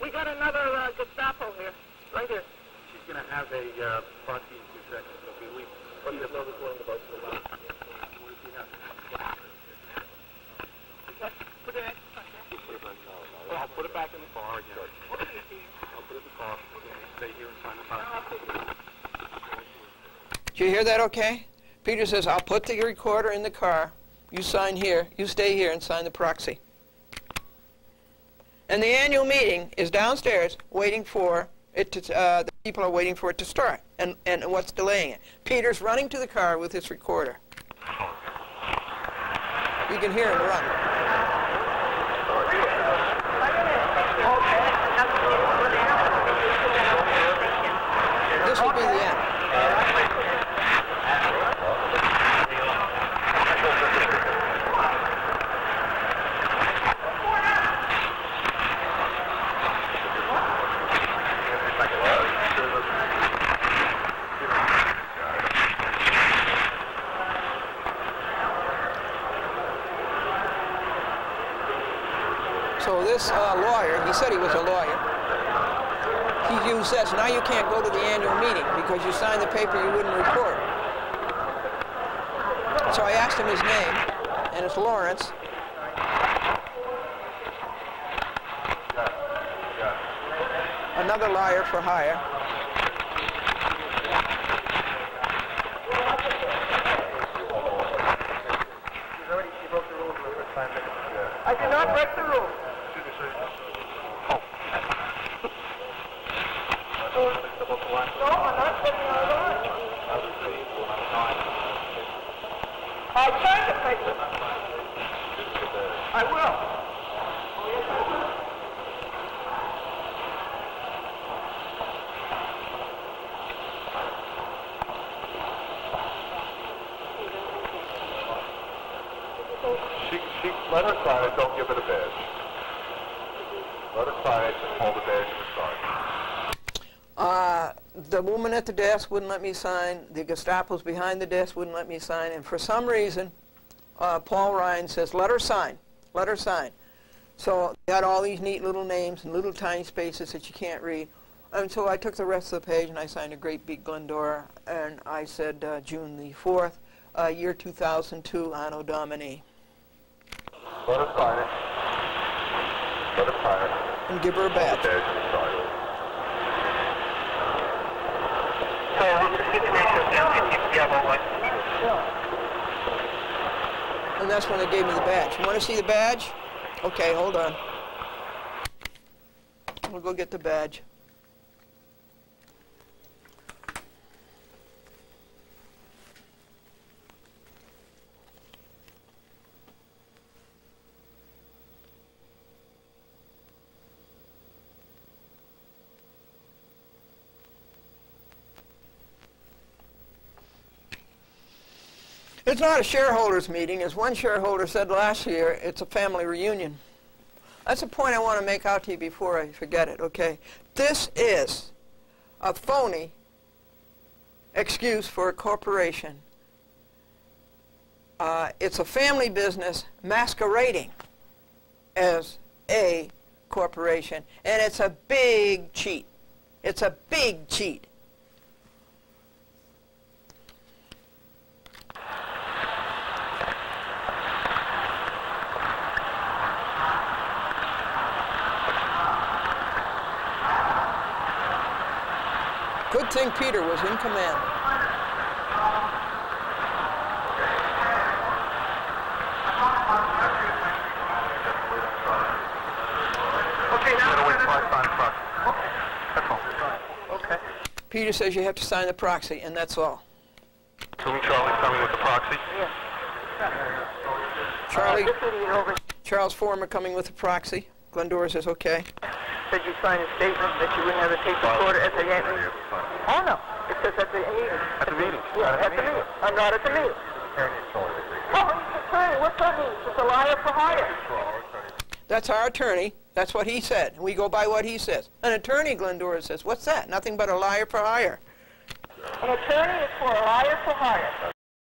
we got another Gestapo here, right here. She's going to have a proxy in 2 seconds. Okay, we have another one about the last. What does he have? Put it in. I'll put it back in the car again. I'll put it in the car. Stay here and sign the proxy. Did you hear that okay? Peter says, I'll put the recorder in the car. You sign here. You stay here and sign the proxy. And the annual meeting is downstairs waiting for it to, the people are waiting for it to start. And what's delaying it? Peter's running to the car with his recorder. You can hear him run. This will be the end. So this lawyer, he said he was a lawyer. He used this. Now you can't go to the annual meeting because you signed the paper you wouldn't record. So I asked him his name, and it's Lawrence. Another liar for hire. I did not break the rule. No, I'm not breaking the rule. I signed the paper. I will. Let her sign it, don't give it a badge. Let her sign it and hold the badge and sign. The woman at the desk wouldn't let me sign. The Gestapos behind the desk wouldn't let me sign. And for some reason, Paul Ryan says, let her sign. Let her sign. So they had all these neat little names and little tiny spaces that you can't read. And so I took the rest of the page and I signed a great big Glendora. And I said June the 4th, year 2002, Anno Domini. Let her sign it. Let her sign it. And give her a badge. And that's when they gave me the badge. You want to see the badge? Okay, hold on. We'll go get the badge. It's not a shareholders meeting. As one shareholder said last year, it's a family reunion. That's a point I want to make out to you before I forget it, okay? This is a phony excuse for a corporation. It's a family business masquerading as a corporation, and it's a big cheat. It's a big cheat. Good thing Peter was in command. Okay, now okay. Peter says you have to sign the proxy, and that's all. Charlie coming with the proxy? Yeah. Charles Former coming with a proxy. Glendora says, okay. Said you signed a statement that you wouldn't have a tape recorder at the meeting. Oh, no. It says at the meeting. At the meeting? Yeah, at the meeting. I'm not at the meeting. Oh, attorney, what's that mean? It's a liar for hire. That's our attorney. That's what he said. We go by what he says. An attorney, Glendora says, what's that? Nothing but a liar for hire. An attorney is for a liar for hire.